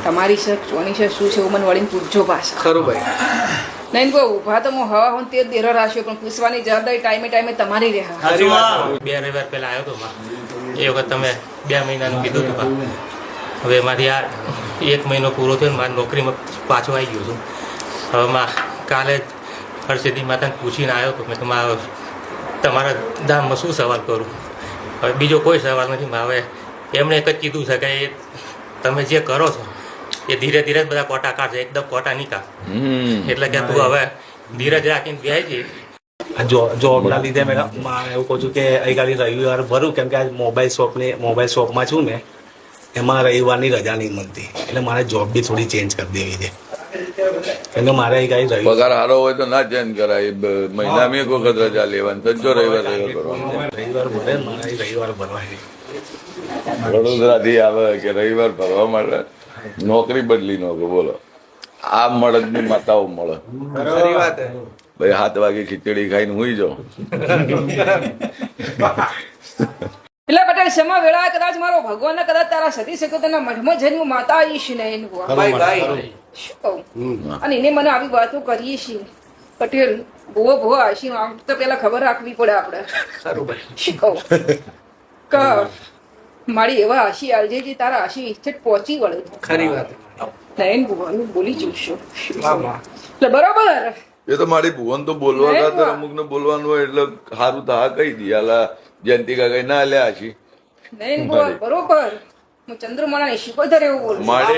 તમારી છે ચોની છે શું છે એવું મને વળીને પૂછજો પાછા
ખરું ભાઈ
નયનભાઈ ઉભા તો હું હવા હું તે દેરો રાખ્યો પણ પૂછવાની જવાબદારી ટાઈમે તમારી રહે
2 રવિવાર પહેલા આવ્યો હતો એ વખત તમે 2 મહિનાનું કીધું હતું હવે એમાંથી આ 1 મહિનો પૂરો થયો ને મારી નોકરીમાં પાછો આવી ગયો છું હવે કાલે જ હરસિદ્ધિ માતાને પૂછીને આવ્યો હતો મેં તમારા ધામમાં શું સવાલ કરું હવે બીજો કોઈ સવાલ નથી હવે એમણે એક જ કીધું છે કે તમે જે કરો છો એ ધીરે ધીરે બધા કોટા કાઢશે એકદમ કોટા નહીં કાઢ એટલે કે તું હવે ધીરજ રાખીને બેસી
જોબના લીધે મેં એવું કહું છું કે ગઈકાલે રવિવાર ભરું કેમ કે આજ મોબાઈલ શોપમાં છું ને એમાં રવિવારની રજા નહીં મળતી એટલે મારે જોબ બી થોડી ચેન્જ કરી દેવી છે કેમ કે મારે
પગાર સારો હોય તો ના ચેન્જ કરાય મહિનામાં એક વખત રજા લેવાની તો જો રવિવાર
ભરે મારે રવિવાર ભરવા
વડોદરાથી આવે કે રવિવાર ભરવા માટે નોકરી બદલી નોકો બોલો આ મળદની માતાઓ મળે ભાઈ 7 વાગે ખીચડી ખાઈને હુઈ જાઓ
એટલે પટેલ ક્ષમા વેળા કદાચ મારો ભગવાન કદાચ તારા સતી સકતના મઠમાં જઈને હું માતા આવીશ ને એનું શું કહું? અને એને મને આવી વાતો કરીએ છીએ પટેલ ભૂવો આશી તો પેલા ખબર રાખવી પડે આપણે શું કહું કે મારી એવા આશી આવજે જે તારા આશી ઈચ્છે પહોંચી વળે
ખરી વાત
નયન ભુવાનું બોલી જોઈશું એટલે બરોબર
એ તો મારી ભુવન તો બોલવા ખાતર અમુક ને બોલવાનું હોય એટલે સારું તો હા કહી દી આલા જયંતિકા કઈ ના લ્યા છી
નયન ભુવન બરોબર હું ચંદ્રમાના શિકોતર એવું બોલું
મારે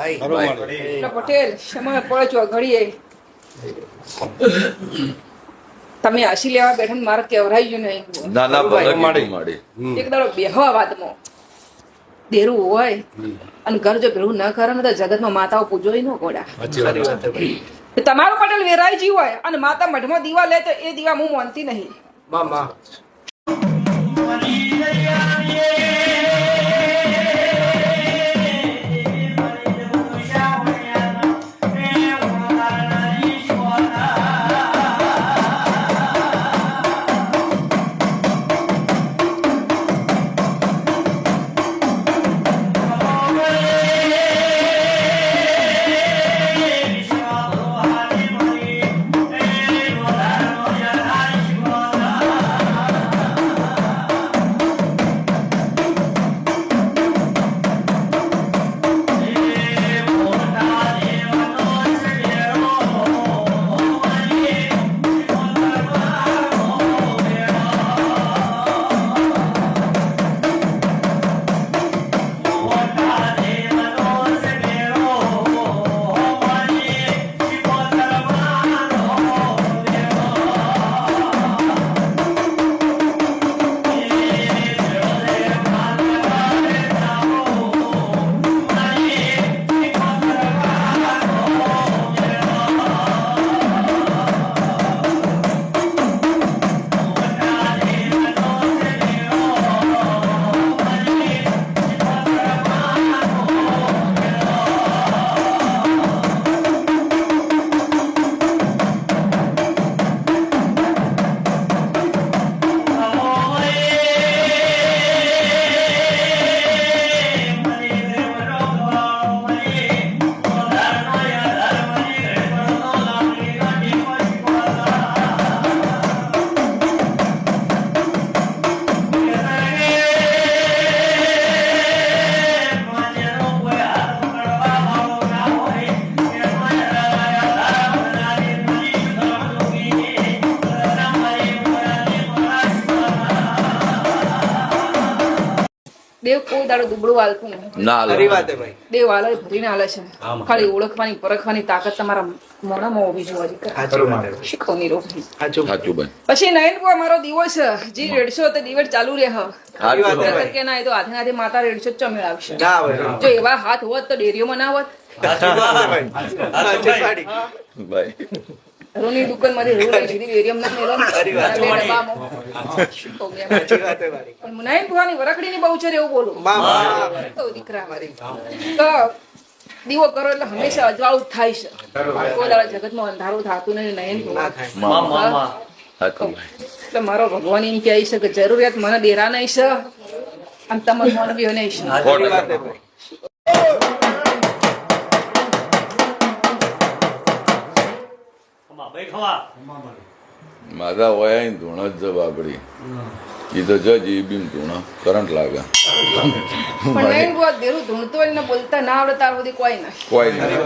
એટલે પટેલ સમય પડજો ઘડીએ તમે આશી લેવા બેઠા મારે કેવરાઈ ગયું નહીં
ના ના ભલે માડી
એક દાડો બેહવા વાતમાં દેરું હોય અને ઘર જો ભેળું ન કરે ને તો જગતમાં માતાઓ પૂજો ન ગોડા તમારું પટેલ વેરાયજી હોય અને માતા મઢમાં દીવા લે તો એ દીવા હું માનતી નહીં દેવ કોઈ દાડો દુબળું હાલતું નહીં
ના
દેવ હાલે ભરીને હાલે છે ખાલી ઓળખવાની પરખવાની તાકાત તમારા મોઢામાં હોવી જોઈએ શીખવની રોકની
સાચું ભાઈ
પછી નયન કો મારો દીવો છે જે રેડશો તો દીવડ ચાલુ રહે કે ના એ તો હાથે હાથે માતા રેડશો જ મેળવશે જો એવા હાથ હોત તો ડેરીઓમાં ના હોત
ભાઈ
રોની દુકાન માંથી રૂ લઈ સીધી ડેરીઓમ ના મેલો પણ નયન ભવાની વરખડીની બહુ છે એવું બોલું તો દીકરા મારી તો દીવો કરો એટલે હંમેશા અજવાળું થાય છે કોઈ દાડા જગતમાં અંધારું થતું નહીં નયન ભુવા એટલે મારો ભગવાન એમ કહે છે કે જરૂરિયાત મને ડેરા નહીં છે અને તમારે માનવીઓ નહીં છે
મારા વયા ધૂણ જ બાબડી એ તો જજ એ બી ધૂણ કરંટ લાગે
પણ નયન ભુવા દેરું ધૂણતો હોય ને બોલતા ના આવડે તાર સુધી કોઈ ના
કોઈ નહીં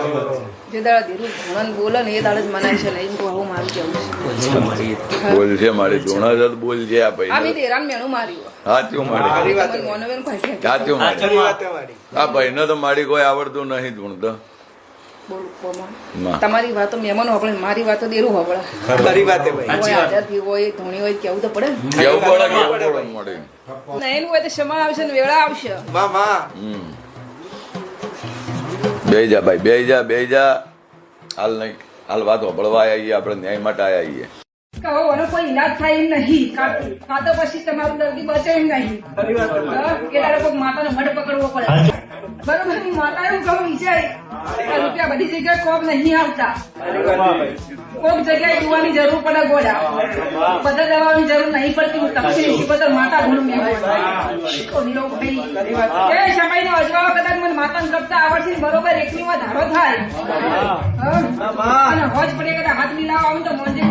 જે દાડા દેરું ધૂણન બોલે ને એ દાડે જ મનાય છે નયન ભુવા હું મારું કેવું
બોલ છે મારી ધૂણ જ બોલ છે આ
આ
ભાઈ
બી દેરાન મેણું માર્યું
સાચું મારી
મોનવેન કોઈ
સાચું મારી આ ભાઈને તો મારી કોઈ આવડતું નહીં ધૂણતો
તમારી વાતો મહેમાનો આપણે મારી વાતો દેરું હોબળે કોઈ આઝાદી હોય ધોણી હોય કેવું તો પડે
કેવું પડે મળે
નયન હોય તો સમય આવશે ને વેળા આવશે
બે જા ભાઈ બે જા હાલ નહીં હાલ વાત હોબળવા આવીએ આપણે ન્યાય માટે આવીએ
કહો અને કોઈ ઈલાજ થાય એમ નહીં કાં તો પછી તમારું દર્દી બચે એમ નહીં એ દાડે કોઈ માતાનો મઢ પકડવો પડે બરોબર હું માતાનું કહું વિજય રૂપિયા બધી જગ્યાએ કોક નહીં આવતા કોક જગ્યાએ જોવાની જરૂર પડે ગોળા બધા દવાની જરૂર નહીં પડતી હું તકલીફ બધા માતા ગુણ મેં એ સમયનો અજવાળો કદાચ મને માતાને કરતા આવડશે ને બરોબર એકલીમાં ધારો થાય અને હોજ પડે કદાચ હાથ મિલાવ આવું તો મોજે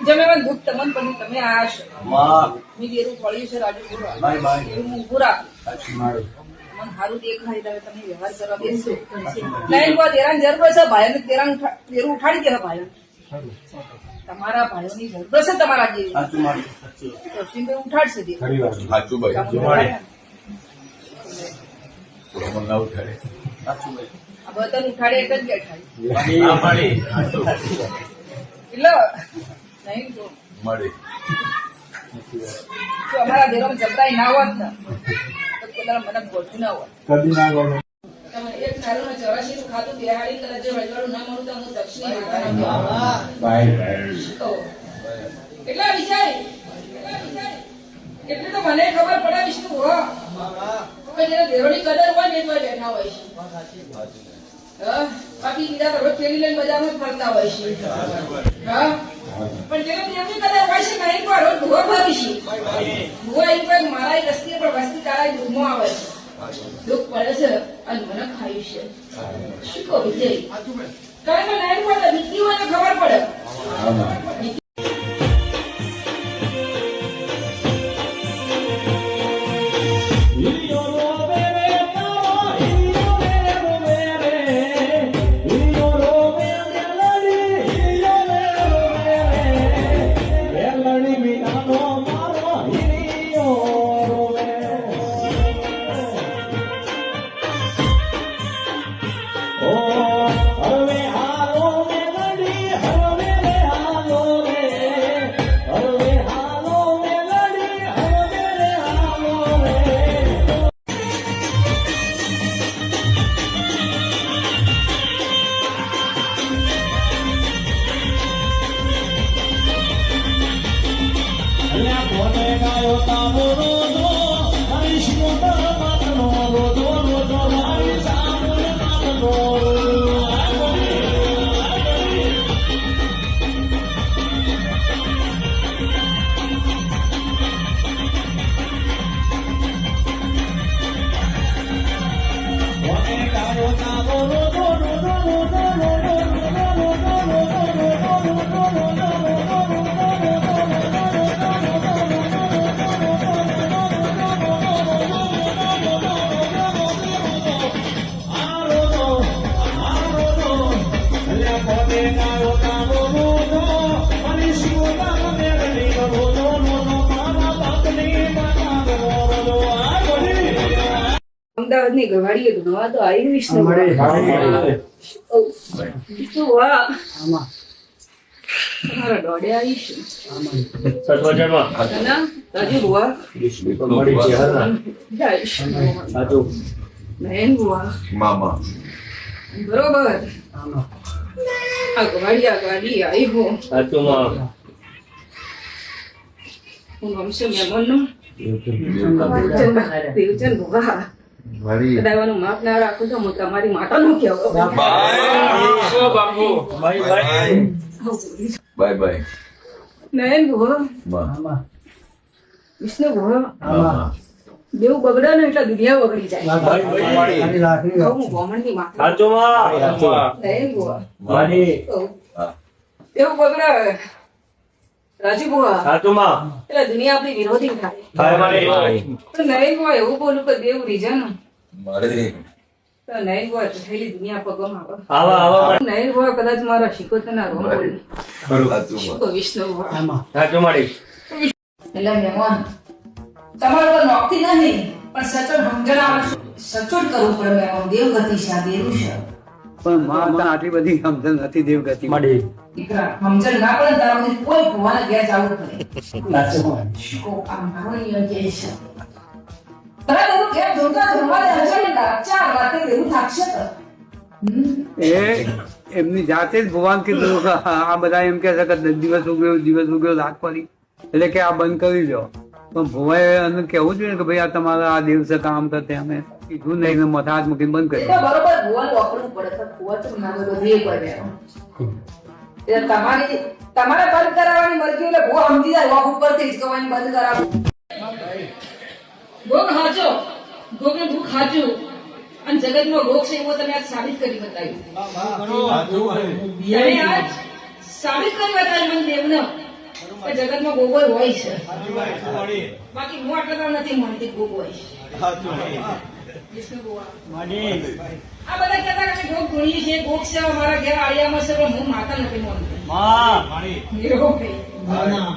જમે દુઃખ તમને પણ તમે આ છો મેં જેરું ફળ્યું છે રાજુ એવું હું ઊભું રાખું મને સારું દેખાય તમે તમે વ્યવહાર કરવા બેસશો લાઈન પર તેરાની જરૂર છે ભાઈ તેરું ઉઠાડી દેવા ભાઈ તમારા ભાઈઓની જરૂર છે તમારા જેવી ઉઠાડશે આ બધા ઉઠાડે એક જ બેઠા એટલે નહીં તો જો અમારા દેરોમાં જબરાઈ ના હોત ને તો પેલા મને ગોઠવું ના હોત એક નારું ચોરાશી નું ખાતું બિહાડી કદાચ જો રજવાડું ના મળું તો હું દક્ષિણી એટલા વિચાર એટલે તો મને ખબર પડે વિષ્ણુ હો જેને દેરોની કદર હોય ને બેઠા હોય છે બાકી બીજા તો રોજ થેલી લઈને બજારમાં ફરતા હોય છે પણ જેને દેવની કદર હોય છે નહીં પણ રોજ ભૂવો ભરી છે ભૂવો એમ કોઈ મારા રસ્તી પર વસ્તી તારા દુઃખમાં આવે છે દુઃખ પડે છે અને મને ખાયું છે શું કહું વિજય કારણ કે નહીં પડે બીજી હોય તો ખબર પડે અમદાવાદની ગવાડીએ ધૂણવા તો આવી વિષ્ણુ વાહ. તમારા દોડે આવીશું રાજુ બુઆ નયન બુઆ
મામા
બરોબર આ ગાડી આવી હું ગમશે મહેમાનનું દેવચંદ બુઆ કદાવાનું માપ ના રાખું તો હું તમારી માતાનું કહેવું
બાય બાય
નયન બુઆ વિષ્ણુ બુઆ દેવ બગડે ને એટલે દુનિયા બગડી જાય હું ગોમણની માતા નયન બુઆ દેવ બગડે રાજુ બુઆ એટલે દુનિયા આપણી વિરોધી થાય તો નયન બુઆ એવું બોલું કે દેવ રીઝન તો નયન બુઆ થયેલી દુનિયા પગમાં આવે નયન બુઆ કદાચ મારા શિકોતરના રોમ બોલી શિકો વિષ્ણુ બુઆ એટલે મહેમાન તમારે તો નોકરી નહીં પણ સચોટ સમજણ આવે સચોટ કરવું પડે મહેમાન દેવગતિ છે આ દેવું છે
પણ માં તને આટલી બધી સમજણ નથી દેવગતિ મળી
દીકરા સમજણ ના પડે તારા બધી કોઈ ભગવાને ઘેર જવું પડે શિકો આમ ભગવાનની યોગ્ય છે તારા દેવું ઘેર જોતા ધર્માને હજાર ચાર વાતે દેવું થાકશે તો
એ એમની જાતે જ ભગવાન કીધું કે આ બધા એમ કે છે કે દિવસ ઉગ્યો રાત પડી એટલે કે આ બંધ કરી દો પણ ભુવાએ એને કેવું જોઈએ ને કે ભાઈ આ તમારા આ દિવસે કામ કરતે અમે કીધું નહીં ને મથા હાથ મૂકીને બંધ કરી
તો બરોબર ભુવન વાપરવું પડે તો ભુવન તો ના બધું પડે એટલે તમારે બંધ કરાવવાની મરજી એટલે ભુવા સમજી જાય વોક ઉપરથી જ કવાની બંધ કરાવું ભોગ હાચો ભોગને ભૂખ હાચું અને જગતમાં રોગ છે એવો તમે આજ સાબિત કરી બતાવ્યું અને આજ સાબિત કરી બતાવ્યું મને દેવને કે જગતમાં ગોગો હોય છે બાકી હું આટલા તો નથી માનતી ગોગો હોય છે વિષ્ણુ ભગવાન આ બધા કહેતા કે ગોગ ગુણી છે ગોગ છે અમારા ઘેર આળિયામાં છે પણ હું માતા નથી માનતી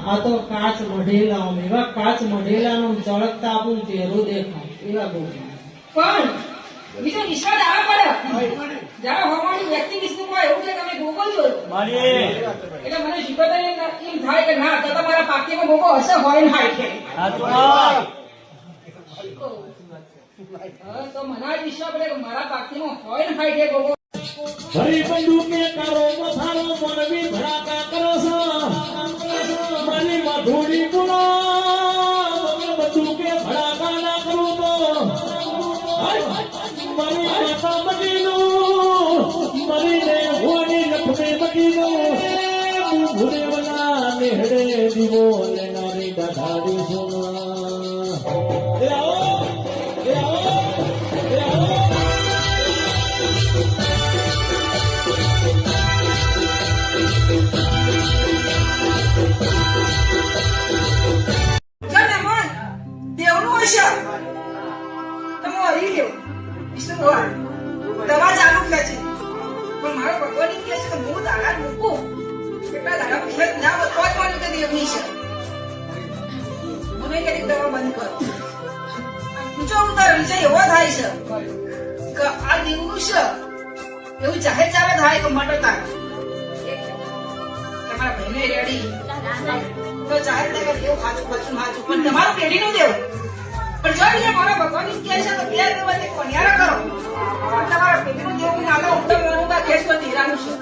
આ તો કાચ મઢેલા એવા કાચ મઢેલાનો ચળકતા આપણું ચહેરો દેખાય એવા ગોગા
પણ બીજો વિશ્વાસ આવે પડે જયારે હોવાની વ્યક્તિ વિષ્ણુ એવું છે કે અમે ગોગો જોયો એટલે મને શીખવતા એમ થાય કે ના તો તમારા પાકીમાં ગોગો હશે હોય ને હાય છે તો મને આ વિશ્વાસ પડે કે મારા પાકીમાં હોય ને હાય છે ગોગો
હરી બંદૂકે કરો મથારો મનવી ભડાકા કરો છો મારી મધુરી ગુનો બંદૂકે ભડાકા ના કરું તો મારી માતા મદીનું મરીને હોની લખમે મદીનું ભૂલે વલા નેહડે દીવો લેનારી દાઢાડી સોના
દેવનું હશે તમે હરી ગયો વિષ્ણુ ભગવાન દવા ચાલુ છે પણ મારો ભગવાન કહે છે કે હું દાડા મૂકું કેટલા દાડા ખેત ના બતવા જ માનું કે દેવની છે મને કે દવા બંધ કરો પૂછો ઉતાર વિષય એવો થાય છે કે આ દેવનું છે એવું ચાહે ચાલે થાય કે મટો થાય તમારા ભાઈને રેડી તો ચાહે દેવ એવું ખાચું પણ તમારું પેઢીનું દેવ પણ જો એ મારા ભગવાન કહે છે તો બે દેવને કોન્યારા કરો તમારા પેઢીનું દેવ ને આલો ઉત્તમ મનુકા કેસ પર હીરાનું છે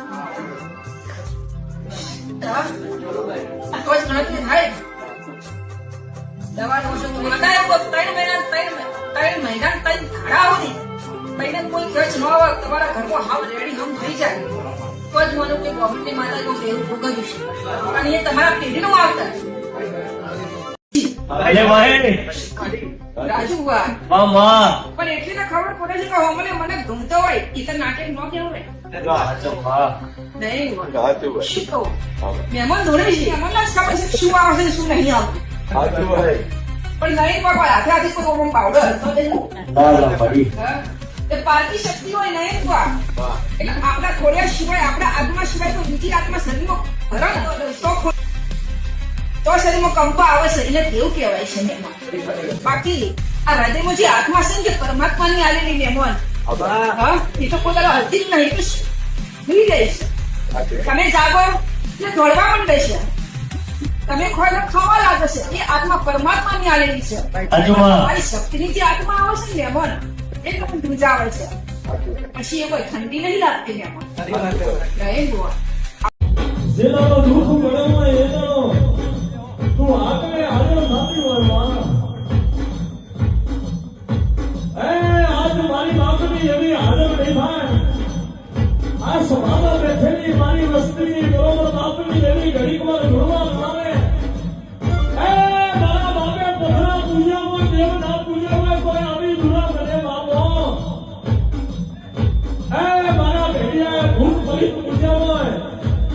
તો જ ગણતરી થાય દવા દોશો તો બધા એવું 3 મહિના 3 ધાડા હોતી તઈને કોઈ ખર્ચ ન આવે તમારા ઘરમાં હાવ રેડી હમ થઈ જાય તો જ મનો કે ગોમતી માતા કો દેવ ભોગવ્યું છે અને એ તમારા પેઢીનું આવતા રાજુ પણ એટલી તો ખબર પડે છે કે મને ગમતો હોય એ તો નાટક ન કેવું નહીં શીખો મહેમાન દોડે છે મહેમાન ખબર છે શું આવે છે શું નહીં આવતું પણ નહીં પણ હાથે હાથે કોઈ પાવડર એ પારકી શક્તિ હોય નહીં એટલે આપણા ખોડિયા સિવાય આપણા આત્મા સિવાય તો બીજી આત્મા શરીરમાં ભરણ તો શરીરમાં કંપ આવે છે એટલે કેવું કહેવાય છે બાકી
આ હૃદયમાં જે આત્મા છે ને કે પરમાત્માની આલેલી મહેમાન હા એ તો પોતાનો હજી જ નહીં તો ભૂલી જઈશ તમે જાગો એટલે દોડવા માંડે છે તમે ખાવા લાગે છે એ આત્મા પરમાત્માની આલેલી છે તમારી શક્તિની જે આત્મા આવે છે ને મહેમાન એ તમને ધ્રુજાવે છે પછી એ કોઈ ઠંડી નહીં લાગતી મહેમાન જય ભુવા
જેનાનો દુઃખ ગળામાં એનો તું આંકડે હાજર થતી હોય માં આજ મારી બાપની એવી હાજર નહીં થાય આ સભામાં બેઠેલી મારી વસ્તીની બરોબર બાપની એવી ઘડીકવાર જોડવા આવે મારા બાપે પોખરા પૂજ્યા હોય દેવ ના પૂજ્યા હોય કોઈ આવી દુરા કરે બાપો મારા ભેડિયાએ ભૂત પરી પૂજ્યા હોય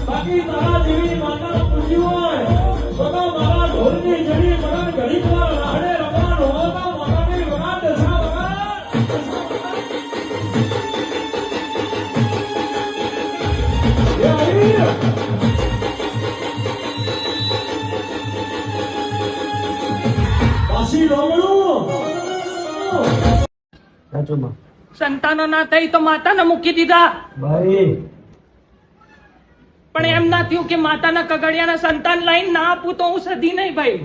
બાકી તારા જેવી માતા પૂજી હોય તો મારા ઢોરની જેવી મરણ ઘડીકવાર રાહડે રમાડ હોતા માતાની વગા દશા પાછી લોમડું
સંતાનો ના થઈ તો માતાને મૂકી દીધા પણ એમ ના થયું કે માતાના કગડિયાના સંતાન લઈને ના આપું તો હું સધી નહીં ભાઈ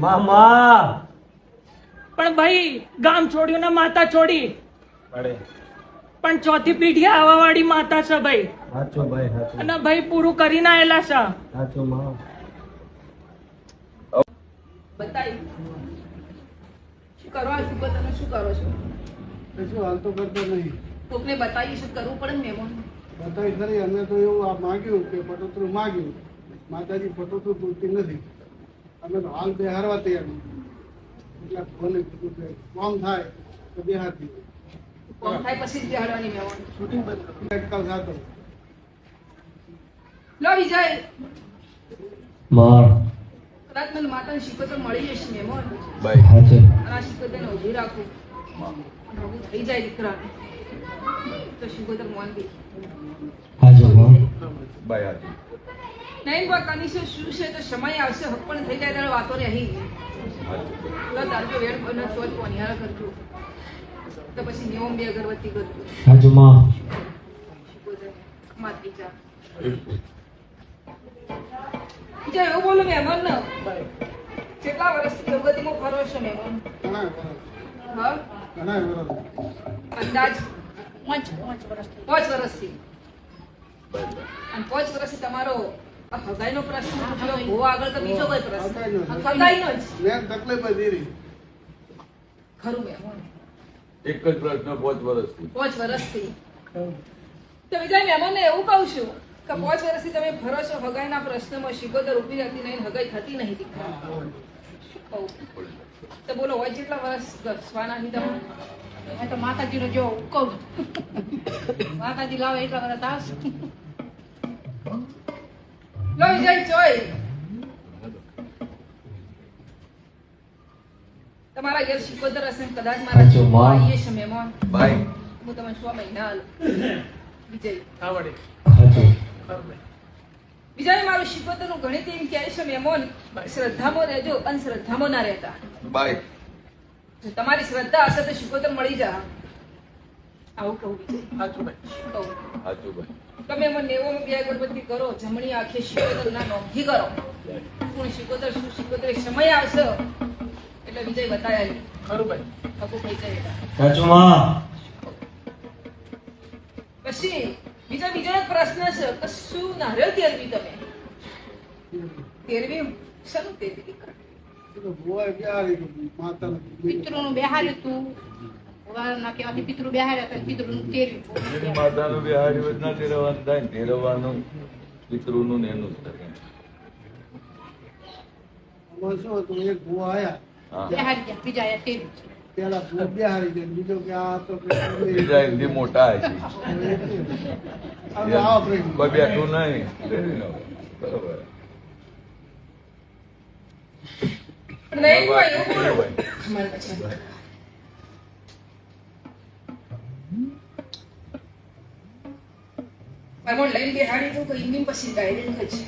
પણ ભાઈ ગામ છોડ્યું ને માતા છોડી પણ ચોથી પેઢી આવા વાળી માતા છે ભાઈ અને ભાઈ પૂરું કરીને આયેલા છે
બતાવી શું કરવા શું તમે શું કરો છો
શું હાલ તો કરતો નહીં
કોકને બતાવી શું કરવું પડે ને મહેમાન
બતાવી ખરી અમે તો એવું આ માગ્યું કે પટોતરું માગ્યું માતાજી પટોતરું પૂરતી નથી અમે તો હાલ બેહારવા તૈયાર નથી એટલે ભલે કીધું કે કોમ થાય તો બેહારતી
કોમ થાય પછી જ બેહાડવાની મહેમાન
શૂટિંગ બંધ અટકાવ થતો
લો વિજય
માં
કદાચ મને માતાની શિકોતર મળી જશે મહેમાન
ભાઈ
અને આ શિકોતરને ઉભી રાખું રઘુ થઈ જાય દીકરાને તો શિકોતર મોનવી
ભાઈ હાજી
નહીં બા કનીસો શું છે તો સમય આવશે હક પણ થઈ જાય ત્યારે વાતો રહી લો તારજો વેણ બને તો જ કોનિયાર કરજો તો પછી નિયમ બે અગરબત્તી કરજો શિકોતર માતી ચા બીજા એવું બોલો મહેમાન ને કેટલા વર્ષથી અવગતિમાં ફરો છો મહેમાન હા
ઘણા વર્ષ
અંદાજ 5 વર્ષથી અને 5 વર્ષથી તમારો હગાઈનો પ્રશ્ન પૂછ્યો બહુ આગળ તો બીજો કોઈ પ્રશ્ન હગાઈનો જ
મેં તકલીફ જ દીધી
ખરું મહેમાન
એક જ પ્રશ્ન 5 વર્ષથી
5 વર્ષથી તો વિજય મહેમાનને એવું કહું છું કે 5 વર્ષથી તમે ફરો છો હગાઈના પ્રશ્નમાં શિકોતર ઊભી રહેતી નહીં હગાઈ થતી નહીં દીકરા શું કહું તો બોલો હોય જેટલા વર્ષ સ્વાના તમે તો માતાજીનો જો કહું માતાજી લાવે એટલા વર્ષ આવશે લો વિજય જોઈ તમારા ઘેર શિકોતર હશે કદાચ મારા છોકરા આવીએ છે મહેમાન
ભાઈ
હું તમને 6 મહિના વિજય વિજય મારું શિકોતરનું ગણિત એમ કહે છે મહેમાન શ્રદ્ધામાં રહેજો અંધશ્રદ્ધામાં ના રહેતા
ભાઈ
જો તમારી શ્રદ્ધા હશે તો શિકોતર મળી જા આવું કહું વિજય
હાચું
કહું
ભાઈ
તમે મને નેવોમાં 2 અગરબત્તી કરો જમણી આંખે શિકોતર ના નોંધી કરો પણ શિકોતર શું શિકોતર સમય આવશે એટલે વિજય બતાવ્યા ખરું ભાઈ હકુ થઈ જાય પછી બીજો એક પ્રશ્ન છે કે શું નાર્યો તેરવી તમે તેરવી શરૂ તેરવી
તો ભુવાએ બેહારી માતાને
પિતૃનું બેહાર્યું તું ના કહેવાથી પિતૃ બેહાર્યા હતા પિતૃનું તેરવી
માતાનું બિહારી વચના તેરવાનું થાય ને તેરવાનું પિતૃનું ને એનું જ થાય
આમાં શું હતું એક ભુવા આયા
હા
બેહારી ગયા બીજા આયા તેરવી
પેલા ભુવા બેહારી ગયા બીજો કે આ તો
બીજા હિન્દી મોટા છે
હવે આવો પ્રશ્ન
કોઈ બેઠું નહીં બરોબર
નહીં ભાઈ એવું બોલો અમારે પછી પરમોણ લઈને બેહાડી તો કોઈ ઇન્ડિયન પછી ગાઈડન્સ જ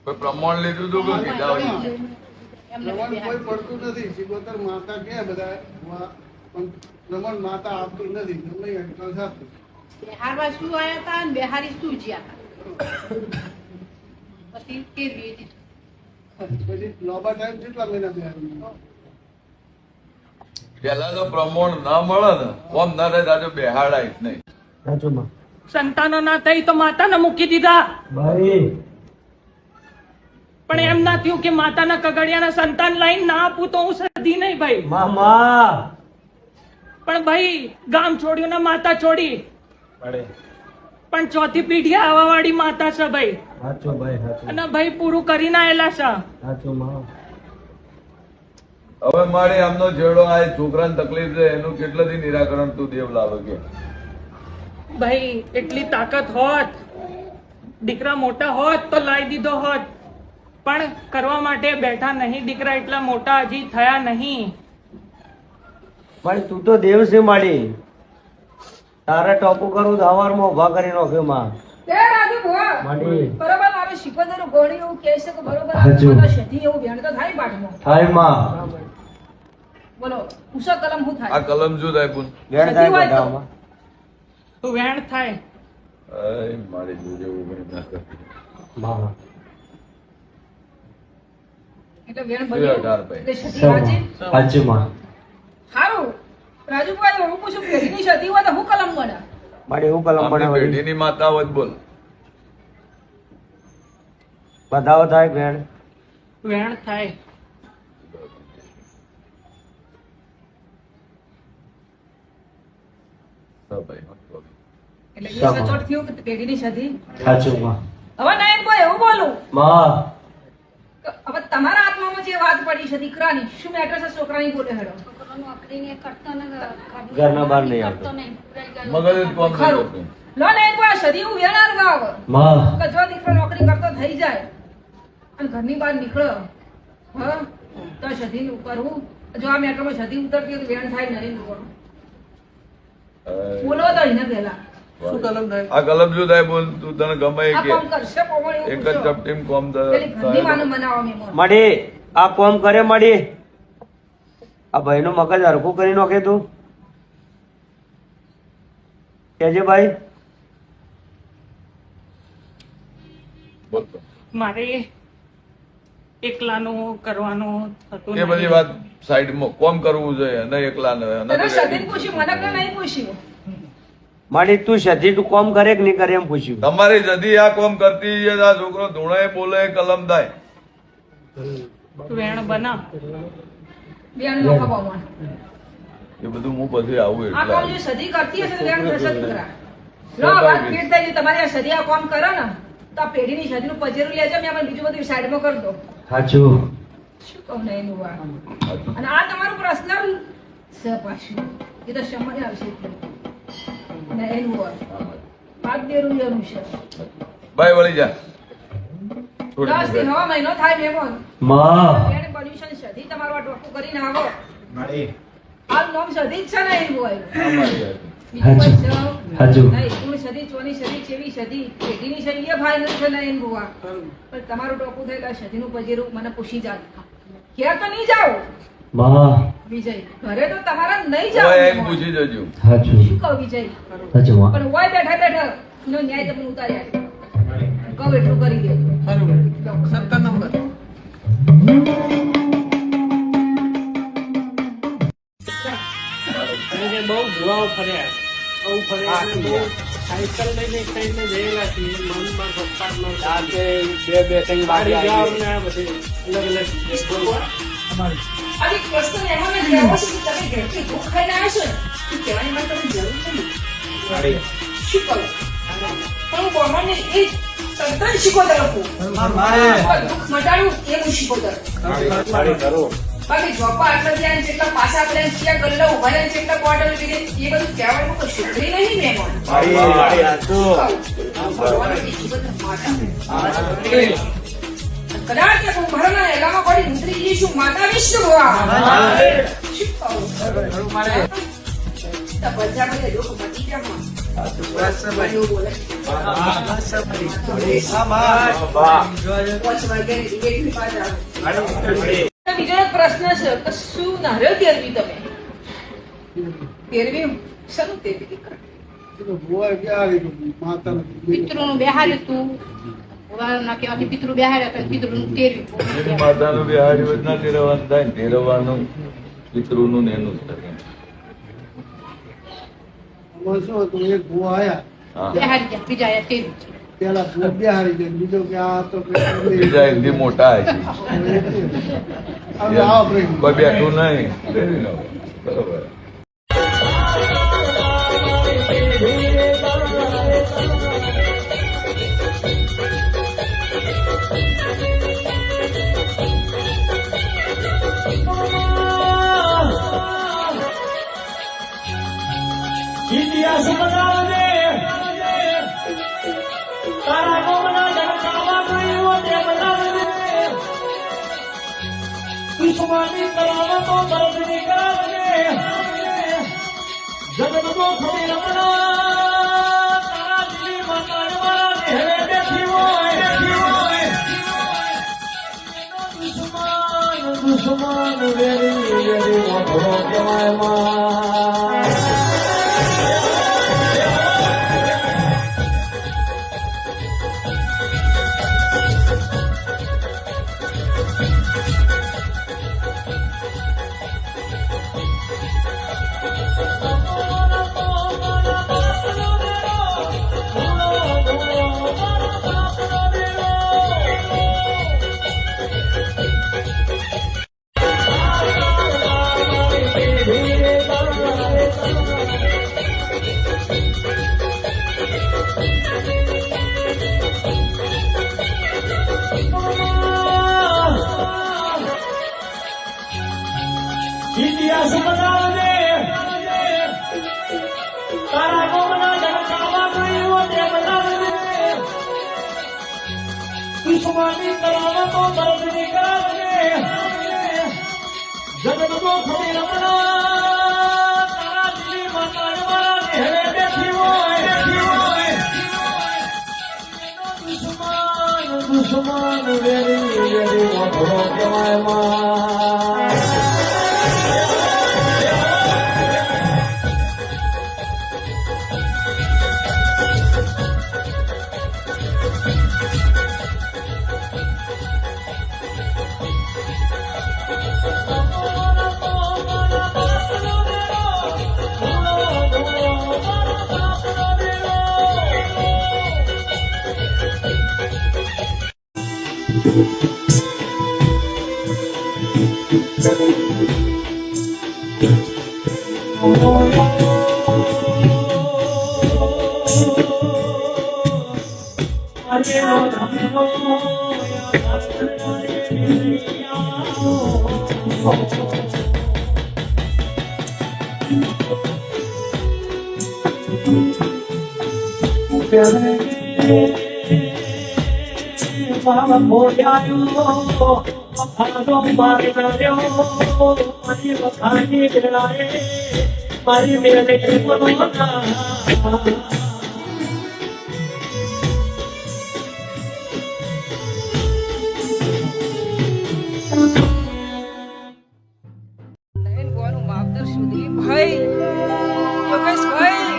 કોઈ પ્રમાણ લીધું હતું કે કીધા હોય
એમને
પ્રમાણ
બેહાર
કોઈ પડતું નથી. સિકોતર માતા કે બધા પણ પ્રમાણ માતા આપતી નથી. ગમે એ અટકળ સાથે.
બેહારવા શું આયા હતા અને બેહારી શું જ્યાં હતા પછી કેવી
પછી લાંબા ટાઈમ કેટલા મહિના બેહારી?
પેલા તો પ્રમોણ ના મળે ને કોમ ના રહે તાજો બેહાડાય જ નહીં.
સંતાનો ના થઈ તો માતાને મૂકી દીધા પણ એમ ના થયું કે માતાના કગડિયાના સંતાન લઈને ના આપું તો હું સધી નહીં ભાઈ. પણ ભાઈ ગામ છોડ્યું ને માતા છોડી પણ ચોથી પેઢી આવા વાળી માતા છે ભાઈ. અને ભાઈ પૂરું કરીને આયેલા છે.
હવે મારે આમનો જેડો આ છોકરાને તકલીફ છે એનું કેટલાથી નિરાકરણ તું દેવ લાવે કે
ભાઈ એટલી તાકાત હોત દીકરા મોટા હોત તો લાવી દીધો હોત પણ કરવા માટે બેઠા નહીં. દીકરા એટલા મોટા હજી થયા નહીં.
મારી તું તો દેવ છે મારી. તારે ટોપું કરું તો હવારમાં ઉભા કરી નાખ્યો માં.
તે રાજુ ભુવા,
માડી.
બરોબર મારું શિકોતર ગોળી એવું કહે છે કે બરોબર
હાચું.
માતા શેઠી એવું વેણ તો થાય પાઠમાં.
થાય માં.
બોલો ઉષા કલમ શું થાય?
આ કલમ શું થાય પૂન
વેણ થાય ગોડામાં.
તો વેણ થાય.
મારી જોજે ઉભરી ના કરતી.
માં.
એટલે વેણ
શું
બન્યું.
અઢાર ભાઈ?
એટલે શેઠી વાંચી.
હાચું માં.
હારું રાજુ ભાઈ હું પૂછું પેઢીની શેઠી હોય તો હું કલમ બને?
મારી એવું કલમ
આમની
પડે
પેઢીની માતા હોત બોલ.
બધાઓ થાય વેણ.
વેણ થાય.
હા ભાઈ.
એટલે એ સચોટ થયું કે પેઢીની શેઠી.
હાચું માં.
હવે નયન ભાઈ એવું બોલું
માં.
કે હવે તમારા આત્મામાં જે વાત પડી છે દીકરાની શું મેટર છે છોકરાની બોલે હેડો?
ઘરના બહાર નહીં આવતો.
મગજ જ કોમ નહીં
ખરું
કરતું.
લો નયન ભાઈ સદી હું વેણાર ગાવ
માં.
કે જો દીકરો નોકરી કરતો થઈ જાય અને ઘરની બહાર નીકળ્યો હ તો સદી કરવું. જો આ મેટરમાં સદી ઉતરતી હોય તો વેણ થાય નહીં બોલો તો એને પેલા
આ કલમ શું થાય બોલ તું તને ગમે એ
આ
કે
કામ કરશે કોમળ એવું
એક જ
પૂછો.
ચપટીમ કોમ
પેલી ઘરની માનું મનાવો મેમો.
માડી આ કોમ કરે માડી. આ ભાઈ નું મગજ હરખું કરી નાખે તું. કેજે ભાઈ.
બોલ તો.
મારે એકલાનું કરવાનું થતું
એ બધી
નહીં.
વાત સાઈડમાં કોમ કરવું જોઈએ અને એકલા ને
તને સદીને પૂછ્યું મને કે નહીં પૂછ્યું?
માડી તું સધી તું કોમ કરે કે નહીં કરે એમ પૂછ્યું.
તમારી જદી આ કોમ કરતી છે તો આ છોકરો ધૂણે બોલે કલમ થાય.
વેણ બના.
વેણ નો ખબર
એ બધું હું પછી આવું
આ કામ
એટલે
જો સદી કરતી હશે તો વેણ થશે જ દીકરા. લો વાત ફીટ થઈ ગઈ. તમારી આ સદી આ કામ કરે ને તો આ પેઢીની સદીનું પજેરું લેજો મેં પણ બીજું બધું સાઈડમાં કરી દો.
સાચું.
શું કહું ને એનું વાત. અને આ તમારું પર્સનલ છે પાછું એ તો સમય આવશે એટલે. ને એનું વાત વાત દેરું એનું છે.
ભાઈ વળી જા
10 થી 9 મહિનો થાય મેમોન
માં.
એને પોલ્યુશન સદી તમારું આ ટોકું કરીને આવો. હાલ નોમ સદી જ છે ને એનું હોય.
હાચું. હાચું.
નહીં તું સદી ચોની સદી ચેવી સદી પેઢીની સદી એ ફાઇનલ છે ને એન બુવા. પણ તમારું ટોકું થયેલા સદીનું પજેરું મને પૂછી જાવ. ક્યાં તો નહીં જાઓ
માં.
વિજય ઘરે તો તમારા નહીં
ઓય
જાવ.
એમ પૂછી જજો.
હાચું.
શું કહું વિજય?
હાચું માં.
પણ ઓય બેઠા બેઠા નો ન્યાય તમને ઉતારી આપ્યો. કહું એટલું કરી દે. 17 નંબર.
બહુ ભુવાઓ ફર્યા બહુ ફર્યા અને બહુ સાયકલ લઈને એક સાઈડને જયેલા છીએ મનમાં પપ્પામાં વાડી જાવ ને આ બધી અલગ અલગ
આજે પ્રશ્ન એમાં જ રહેવો છે કે તમે ઘરથી ભૂખ ખાઈને આવ્યા છો ને એ કહેવાની મને તમને જરૂર નથી. શું કહું? પણ હું બ્રાહ્મણને એ સંતાન શીખવતા લખું. દુઃખ મટાડું એ હું શીખવતા લખું. બાકી જોપા આટલા ત્યાં જેટલા પાછા પડ્યા છે, ત્યાં ગલ્લા ઉભા રહ્યા છે, એટલા બોટલ પીને એ બધું કહેવાનું કોઈ છોકરી નહીં ને એમાં. કદાચ કે હું ભરણા એલામાં પડી ઉતરી જઈ છું માતા વિષ્ણુ ભવા. શું કહું? તો બધા બધે દુઃખ મટી જાય. એવું બોલે. 5 વાગ્યાની ટિકિટની પાછળ આવે. બીજો એક પ્રશ્ન છે કે શું નારિયેળ તેરવી તમે તેરવી શરૂ તેરવી દીકરા
એટલે ભુવાએ બેહારી દીધું, માતાને
પિતૃનું બેહાર્યું તું ના કહેવાથી પિતૃ બેહાર્યા હતા પિતૃનું તેરવી
માતાનું બિહારી વધના તેરવાનું થાય ને તેરવાનું પિતૃનું ને એનું જ થાય.
આમાં શું હતું, એક ભુવા આયા
હા.
બેહારી ગયા બીજા આયા તેરવી
પેલા ભુવા બેહારી ગયા, બીજો કે આ તો
બીજા એમથી મોટા હશે
હવે આવો પ્રશ્ન.
કોઈ બેઠું નહીં ફેરવી લો. બરોબર.
ઇતિહાસ બનાવજે તારા ગોમના જનકાવા ગયો તે બનાવજે દુશ્મની કરાવતો દર્દની કરાવજે જગતનો ખોડી રમણા તારા દિલી માતાડવા હેરે બેઠી હોય દુશ્મન વેરી વેરી મોટો કહેવાય માં. ઇતિહાસ બનાવજે તારા ગોમના જનકાવા ગયો તે બનાવજે દુશ્મની કરાવતો દર્દની કરાવજે જગતનો ખોડી રમણા તારા દિલી માતાડવા હેરે બેઠી હોય દુશ્મન વેરી વેરી મોટો કહેવાય માં. મારી મેરે
માવતર સુધી ભાઈ યોગેશભાઈ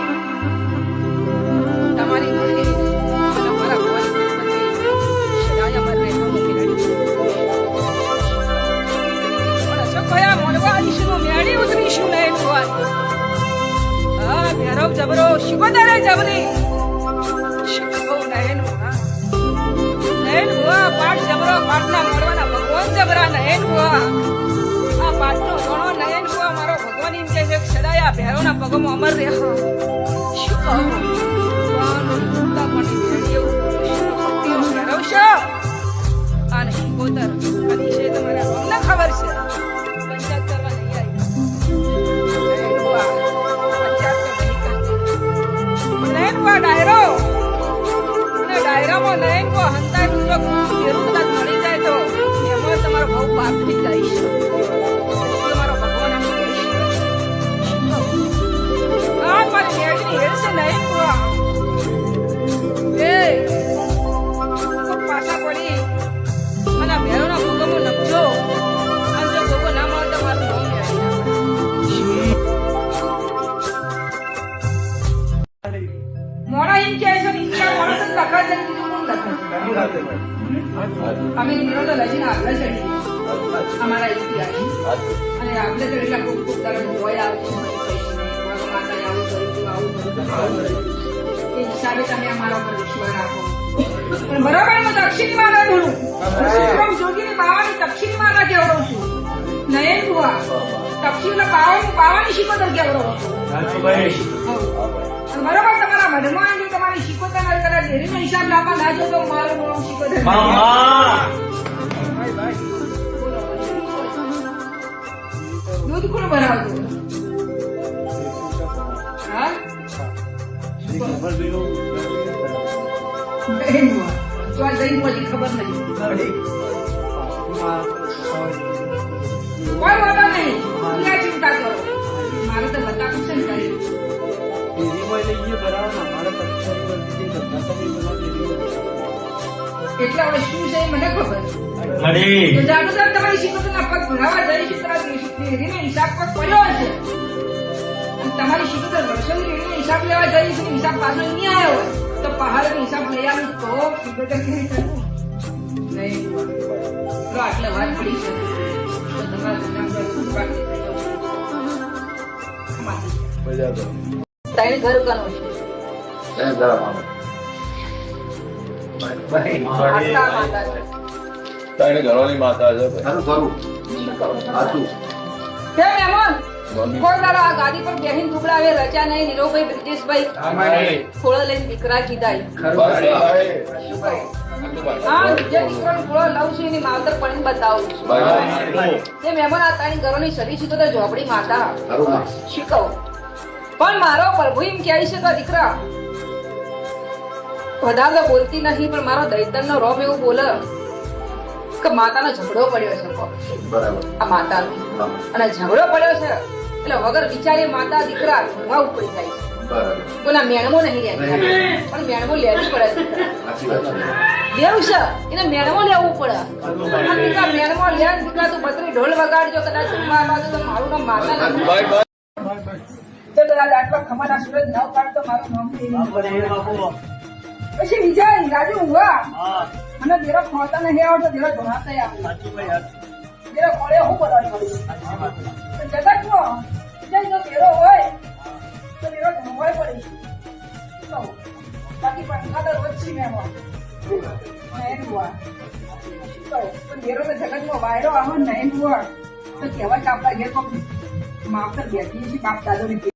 તમારી ઘરે અમારા ભવાની શરાય અમર રહેવાનું મેળવી પણ અશોક ભાઈ આ મોડવા આવીશું મેળી ઉતરીશું ને એક વાર હા ભેરવ જબરો શિકોદારે જબરી શિકો નયન હુઆ પાઠ જબરો પાઠના મોડવાના ભગવાન જબરા નયન હુઆ આ પાઠનો ઘણો નયન હુઆ મારો ભગવાન એમ કે છે સદાય આ ભેરવના પગમાં અમર રહે શું કહું અને શિકોતર આ વિશે તમારા અમને ખબર છે પંચાયત કરવા નહીં આવી ડાયરો અને ડાયરામાં નયન કો હંતા જો ફેરું કદાચ મળી જાય તો એમાં તમારો બહુ પાપ થઈ જાય છે તમારો ભગવાન આમ આ મારી મેળની હેર છે નયન કુવા એ પાછા પડી અને ભેરોના ભૂગમો નપજો અને
અમે નીરો તો લઈને આગળ ચડી અમારા ઇતિહાસ અને આગળ ચડી એટલે ખૂબ તરફ હોય આવતું માતાએ આવું કર્યું આવું એ હિસાબે તમે અમારા ઉપર વિશ્વાસ રાખો પણ બરાબર હું દક્ષિણી માતા બોલું જોગીની બાવાની દક્ષિણી માતા કેવડો છું નયન બુઆ દક્ષિણના બાવાની શીખોતર કેવડો છું બરાબર તમારા મઢમાં જો તમારી શીખોતર કદાચ ડેરીનો હિસાબ લાવવા ના જો તો મારું મોડું શીખોતર દૂધ કોણ ભરાવતું હા ખબર નહીં કોઈ વાંધો નહીં ક્યાં ચિંતા કરો મારે તો બધા પૂછે ને એટલે હવે શું છે મને ખબર જાડુદાર તમારી શીખોતરના પગ ભરાવા જઈશું ડેરીનો હિસાબ પગ પડ્યો છે અને તમારી શીખોતર વર્ષોની ડેરીનો હિસાબ લેવા જઈશું હિસાબ પાછો નહીં આવ્યો હોય તો પહાડનો હિસાબ લઈ આવ્યું તો શીખોતર કેવી કરવું નહીં આટલે વાત પડી છે તો તમારા ત્રણ ઘર કનો છે
ઘરોની માતા છે
કેમ મહેમાન કોઈ દાડા આ ગાડી પર બેહીન દુબળા આવે રચા નહીં નીરવભાઈ બ્રિજેશભાઈ થોડો લઈને દીકરા કીધા હા જે દીકરાનો થોડો લઉં છું એની માવતર પણ બતાવું છું તે મહેમાન આ ત્રણ ઘરોની સરી શીખો ઝોપડી માતા શીખવો પણ મારો પ્રભુ એમ કહે છે તો દીકરા વધારે બોલતી નહીં પણ મારો દૈતર નો રોમ એવું બોલે કે માતાનો ઝઘડો પડ્યો છે આ માતાનો અને ઝઘડો પડ્યો છે એટલે વગર વિચારી માતા દીકરા ધોવા ઉપડી જાય છે કોના મેણમો નહીં લેતી પણ મેણમો લેવી પડે દેવ છે એને મેણમો લેવું પડે દીકરા મેણમો લે દીકરા તું બત્રી ઢોલ વગાડજો કદાચ જમવા બાજુ તો મારું નામ માતા તો કદાચ આટલો ખમાના સુરજ ન પાડતો મારું નામ પછી વિજય રાજુ હુआ મને દેરો ખોતા નહીં આવતો દેરો ધોરાતા આવે દેરો કોળે હું બોલવાનું જગત નો વિજય દેરો હોય તો દેરો ધોવાય પડી તો બાકી પણ ખાતર વચ્ચી મેં નહીં હુआ તો પણ દેરો તો જગત નો વાયરો આવો નહીં હુआ તો કહેવાય કે આપણા ઘેર કોક માવતર બેઠી છે બાપ દાદો ની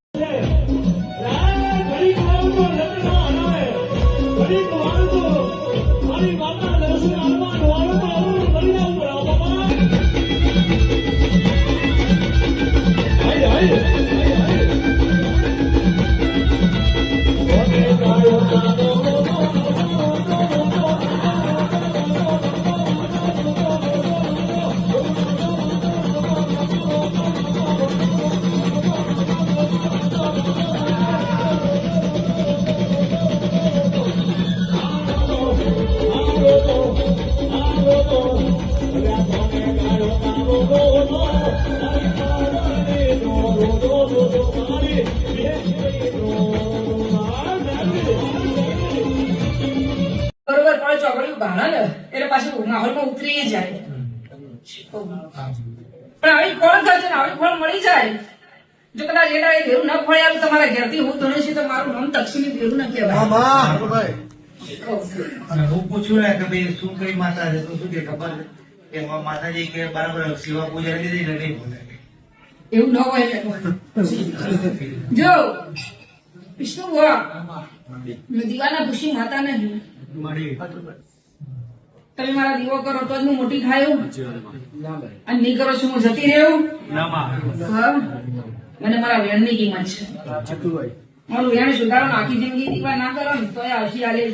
માહોલમાં ઉતરી જાય પણ આવી ફળ થશે ને આવી ફળ મળી જાય જો કદાચ એના એ ભેરું ન ફળ્યા તમારા ઘેરથી હું ધોણે છે તો મારું નામ તક્ષિણી ભેરું ન કહેવાય
હું પૂછ્યું ને કે ભાઈ શું કઈ માતા છે તો શું કે ખબર કે માતાજી કે બરાબર સેવા પૂજા લીધી ને નહીં બોલે
એવું ન હોય જો વિષ્ણુ ભુવા દીવાના ખુશી માતા નહીં તમે મારા દીવો કરો તો જ હું મોટી ખાયું અને નહીં કરો છો હું જતી રહ્યું મને મારા વેણની કિંમત છે મારું વેણ સુધારો આખી જિંદગી દીવા ના કરો ને તો હસી આલે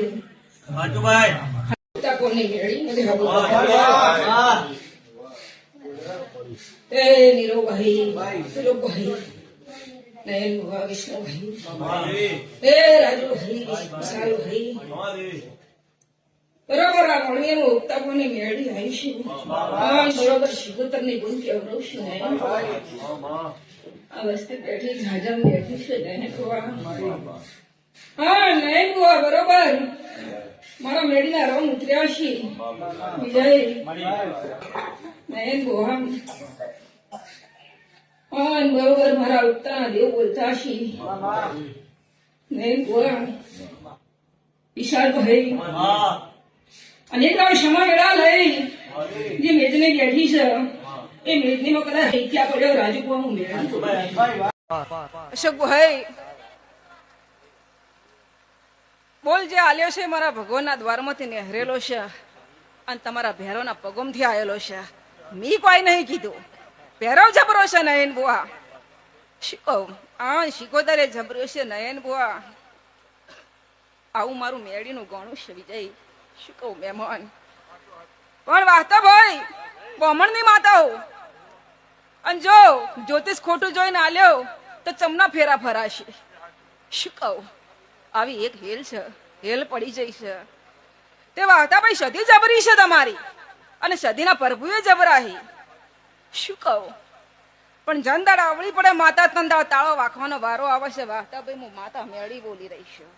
છે કોની વેણી એ નીરોભાઈ નયન ભુવા વિષ્ણુભાઈ એ રાજુભાઈ વિશાલુભાઈ બરોબર આ મળીએ ઉત્તાપોની મેળી આવીશું બરોબર શિકોતર ની ગુણ કેવડું છું આ વસ્તી બેઠી જાજમ બેઠી છે એને ખોવા હા નહીં બુઆ બરોબર મારા મેડીના રંગ ઉતર્યા છે વિજય નયન બોહમ બરોબર મારા ઉત્તાના દેવ બોલતા છે નયન બોહમ વિશાલભાઈ અને એક ક્ષમા વેળા લઈ જે મેજને બેઠી છે એ મેજની માં કદાચ ત્યાં પડ્યો રાજુકવાનું મેળ
અશોકભાઈ બોલ જે આલ્યો છે મારા ભગવાનના દ્વારમાંથી નહેરેલો છે અને તમારા ભેરોના પગોમથી આવેલો છે મી કોઈ નહીં કીધું ભેરો જબરો છે નયન બુઆ શીખો શીખોતરે જબરો છે નયન બુઆ આવું મારું મેળીનું ગણું છે વિજય શું કહું મહેમાન પણ વાસ્તવ ભાઈ બ્રાહ્મણની માતા હો અને જો જ્યોતિષ ખોટું જોઈને આલ્યો તો ચમના ફેરા ફરાશે શું કહું આવી એક હેલ છે હેલ પડી જઈ છે તે વાહતા ભાઈ સદી જબરી છે તમારી અને સદીના પ્રભુએ જબરાહી શું કહું પણ જનદાડ આવડી પડે માતા તંદાળ તાળો વાખવાનો વારો આવે છે વાહતા ભાઈ હું માતા મેળી બોલી રહી છું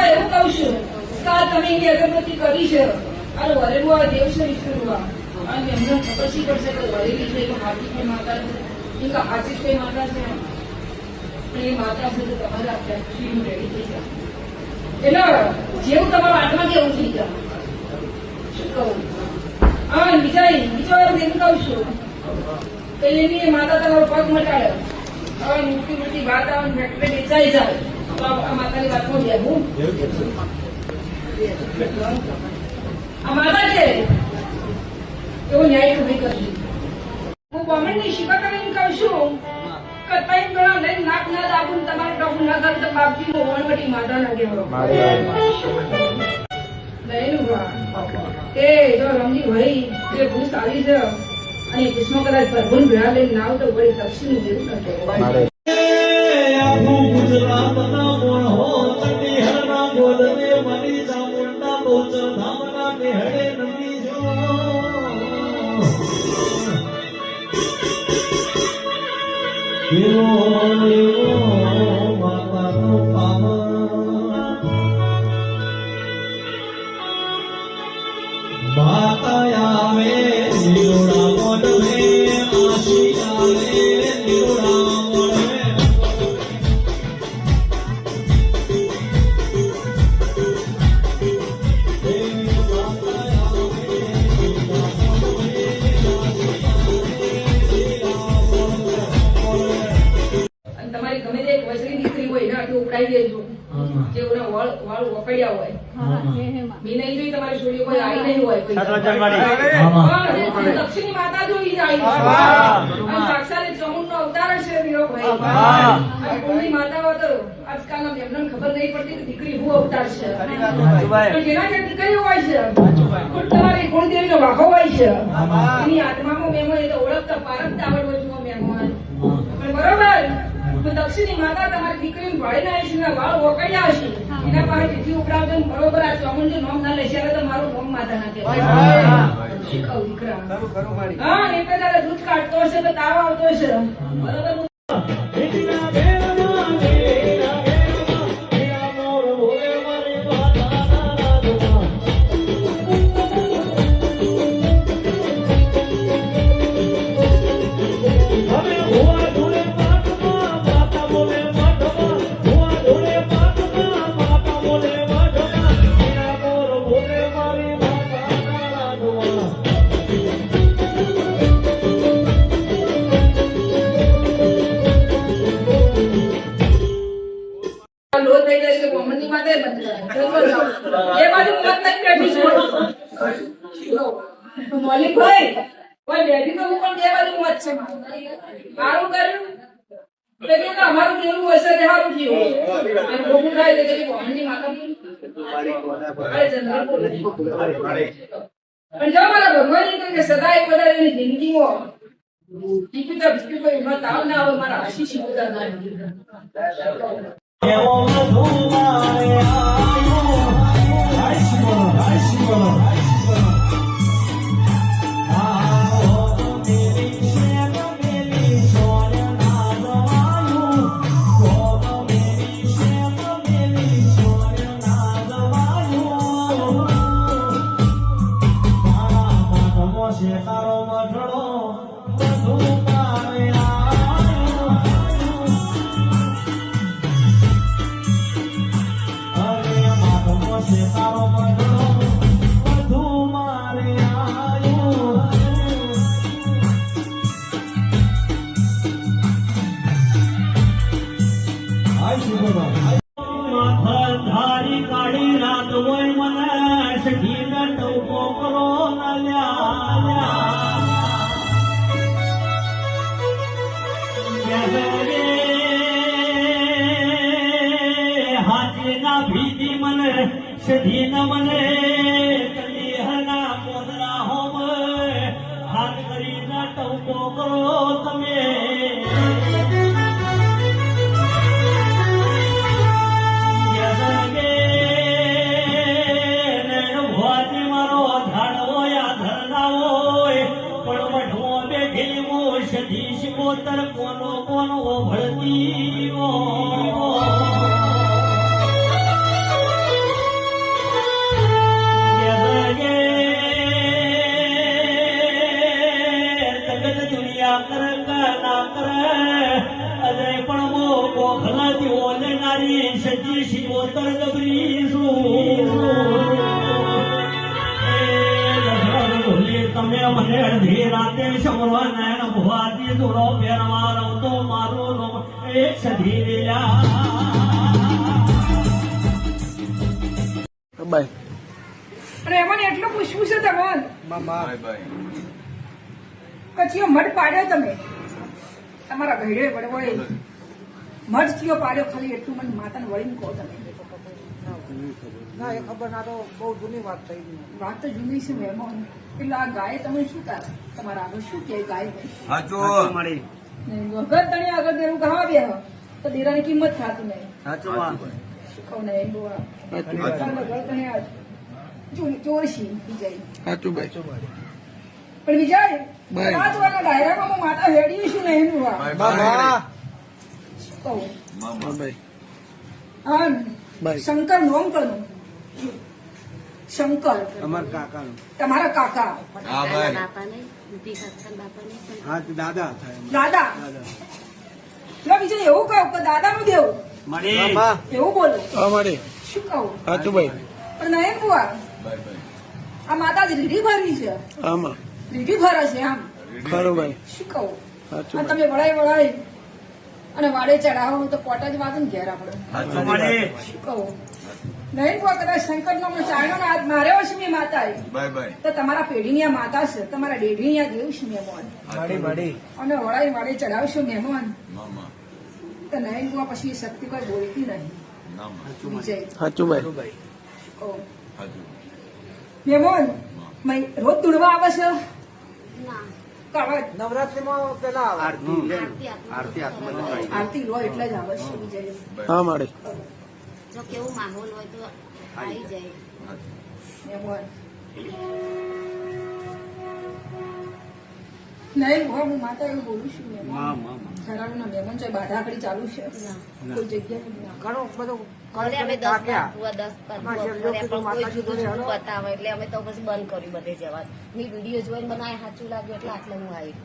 એવું કઉ છું કાલ તમે એની અગરબત્તી કરી છે અને વરેલું આ દેવ છે વિષ્ણુ અને એમને ખબર શી પડશે કે વરેલી છે કે હાથી કઈ માતા છે કે હાથી કઈ માતા છે એ માતા છે તો તમારે આપણે રેડી થઈ જાય એટલે જેવું તમારા આત્મા કેવું થઈ જાય શું કહું હા બીજો એવું કહું છું કે એની માતા તમારો પગ મટાડ્યો હવે મોટી મોટી વાત આવે ફેક્ટરી વેચાઈ જાય તો આ માતાની વાતમાં બેહું આ માતા છે એવો ન્યાય તમે કરજો હું બ્રાહ્મણની શિકા કરીને કહું છું કે ત્રણ ગણા લઈને નાક ના દાબું તમારે ડોકું ના કરું તો બાપજી નો વણવટી માતા ના કહેવો એ જો રમજી ભાઈ જે ભૂસ આવી છે અને ભૂસમાં કદાચ પ્રભુને ભેળા લઈને ના આવતો વળી દક્ષિણ જેવું ન કહેવાય
આખું ગુજરાતના ગુણ હો ચંડીહરના બોલને મની ચામુંડા બહુચર ધામના મેહડે નમી જો એવો માતાનો પાવન માતા આવે નિરોડા મોડવે આશી આવે નિરોડા
ઉપડાઈ દેજો જેઓના વાળ વકડ્યા હોય મી નહીં જોઈ તમારી છોડીઓ કોઈ આવી નહીં હોય દક્ષિણી માતા જોઈ જાય સાક્ષાત ચામુંડ નો અવતાર છે વીરો ભાઈ કોની માતા હોય તો આજકાલના મેમને ખબર નહીં પડતી કે દીકરી હું અવતાર છે પણ જેના જે દીકરી હોય છે તમારી કુળદેવી નો વાહો હોય છે એની આત્મામાં મેમો એ તો ઓળખતા પારખતા આવડવો જુઓ મેમો બરોબર દક્ષિણી માતા તમારી દીકરીને ભાળીને આવી છે વાળ વકડ્યા હશે એના પાસે ચીઠી ઉપડાવજો બરોબર આ ચામુંડ નામ ના લેશે તો મારું નામ માતા ના કહેવાય દીકરા હા એટલે તારે દૂધ કાઢતો હશે તો તાવ આવતો હશે બરોબર મૌલિકભાઈ કોઈ બેઠી તો હું પણ બે બાજુ મત છે સારું કર્યું એટલે તો અમારું કેવું હશે તે સારું થયું. અને ભોગું થાય એટલે તેની બહેનની માતા બોલી. અરે ચંદ્ર બોલી. પણ જો મારા ભગવાન કહે કે સદાય બધા એની જિંદગીમાં બીજું તો બીજું કોઈ એમાં તાવ ના આવે, મારા આશીષ બધા ના
ધારી કાઢી રાત હોય મને સખીને ટવકો કરો ના લ્યા હાથી ના ભીતી મને સધી ન મને કલીહના પોદરા હોમ હાથ કરીને ટવકો કરો તમે કોતર કોનો કોનો ભળતી જગત દુનિયા કર ના કર અજય પણ મો કોખલાથી ઓલનારી સજી શિવોતર ગબરી તમે મને અડધી રાતે સમરો નયન ભુવાજી દોડો ફેરવા રહું તો મારું નામ એક સધી લીલા
અને એમાં એટલું પૂછવું છે તમને કચીઓ મઢ પાડ્યો તમે તમારા ઘડે વડવાય મઢ કયો પાડ્યો ખાલી એટલું મને માતાને વળીને કહો તમે.
ના એ ખબર ના તો બહુ જૂની વાત થઈ ગઈ.
વાત તો જૂની છે મહેમાન. એટલે આ ગાય તમે શું કરે તમારા આગળ શું કે ગાય વગર તણી આગળ દેવું કહાવા બે તો દેરાની કિંમત થતી નહીં. શું કહું નહીં બોવા ચોરશી વિજય પણ વિજય આ જોવાના ડાયરામાં માતા હેડી શું નહીં બોવા શું કહું હા શંકર નોમ કરનું શંકર તમારા કાકા દાદા બીજું એવું કહું કે દાદા નું દેવું એવું બોલો શું કહું પણ નહીં બુઆ આ માતા રીઢી ભરી છે રીઢી ભરે છે આમ શું કહું તમે વળાય અને વાડે ચડાવો તો કોટા જ વાત ને ઘેર આપડે શું કહું નહીં બુઆ કદાચ શંકર નો ચાયનો હાથ માર્યો છે મેં માતા તો તમારા પેઢીની આ માતા છે તમારા ડેઢી આ દેવ છે મહેમાન અને વળાઈ વાડે ચડાવશો મહેમાન તો નહીં બુઆ પછી એ શક્તિ કોઈ બોલતી નહીં વિજય મહેમાન રોજ દુડવા આવે છે
નવરાત્રીમાં પેલા
આરતી લો એટલે જ આવે છે વિજય.
જો કેવું માહોલ હોય તો આવી જાય.
નહીં હું માતા એવું બોલું છું ખરાનું ના મહેમાન છે બાધાકડી ચાલુ છે કોઈ જગ્યા
ઘણો બધો
એટલે અમે 10 બતાવે એટલે અમે તો પછી બંધ કર્યું બધે જવા. મેં વિડીયો જોઈને બનાવે સાચું લાગ્યું એટલે આટલે હું આવી.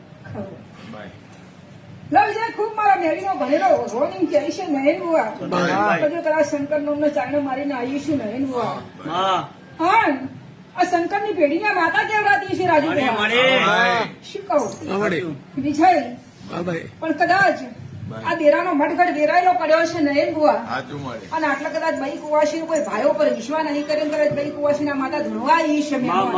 ખુબ મારા મેળીનો ભણેલો રોનિંગ કહે છે નયન બુઆ બધું કદાચ શંકર નો ચાયનો મારીને આવી છું નયન બુઆ હા આ શંકર ની પેઢીના માતા કેવડાતી છે રાજુ શું કહું વિજય પણ કદાચ આ દેરાનો મટગઢ વેરાયેલો પડ્યો છે નયન બુઆ
સાચું મળે.
અને આટલા કદાચ ભાઈ કુવાસી કોઈ ભાઈઓ પર વિશ્વાસ નહીં કરે ને કદાચ ભાઈ કુવાસી ના માતા ધૂણવા આવી છે મહેમાન.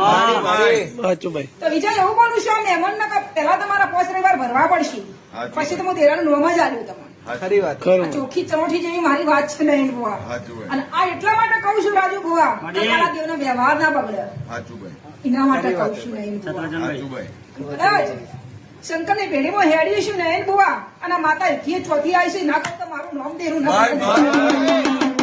તો વિજય એવું બોલું છું આ મહેમાન ને પેલા તમારા 5 રવિવાર ભરવા પડશે પછી તો હું દેરાનું નોમ જ આલ્યું તમને.
ખરી વાત
આ ચોખ્ખી ચમોઠી જેવી મારી વાત છે નયન બુઆ. અને આ એટલા માટે કહું છું રાજુ બુઆ તમારા દેવનો વ્યવહાર ના બગડે એના માટે કહું છું નયન બુઆ. કદાચ શંકર ની પેઢીમાં હેડી છું નયન બુઆ અને માતા એથી ચોથી આવી છે ના કરતા મારું નામ દેરું ના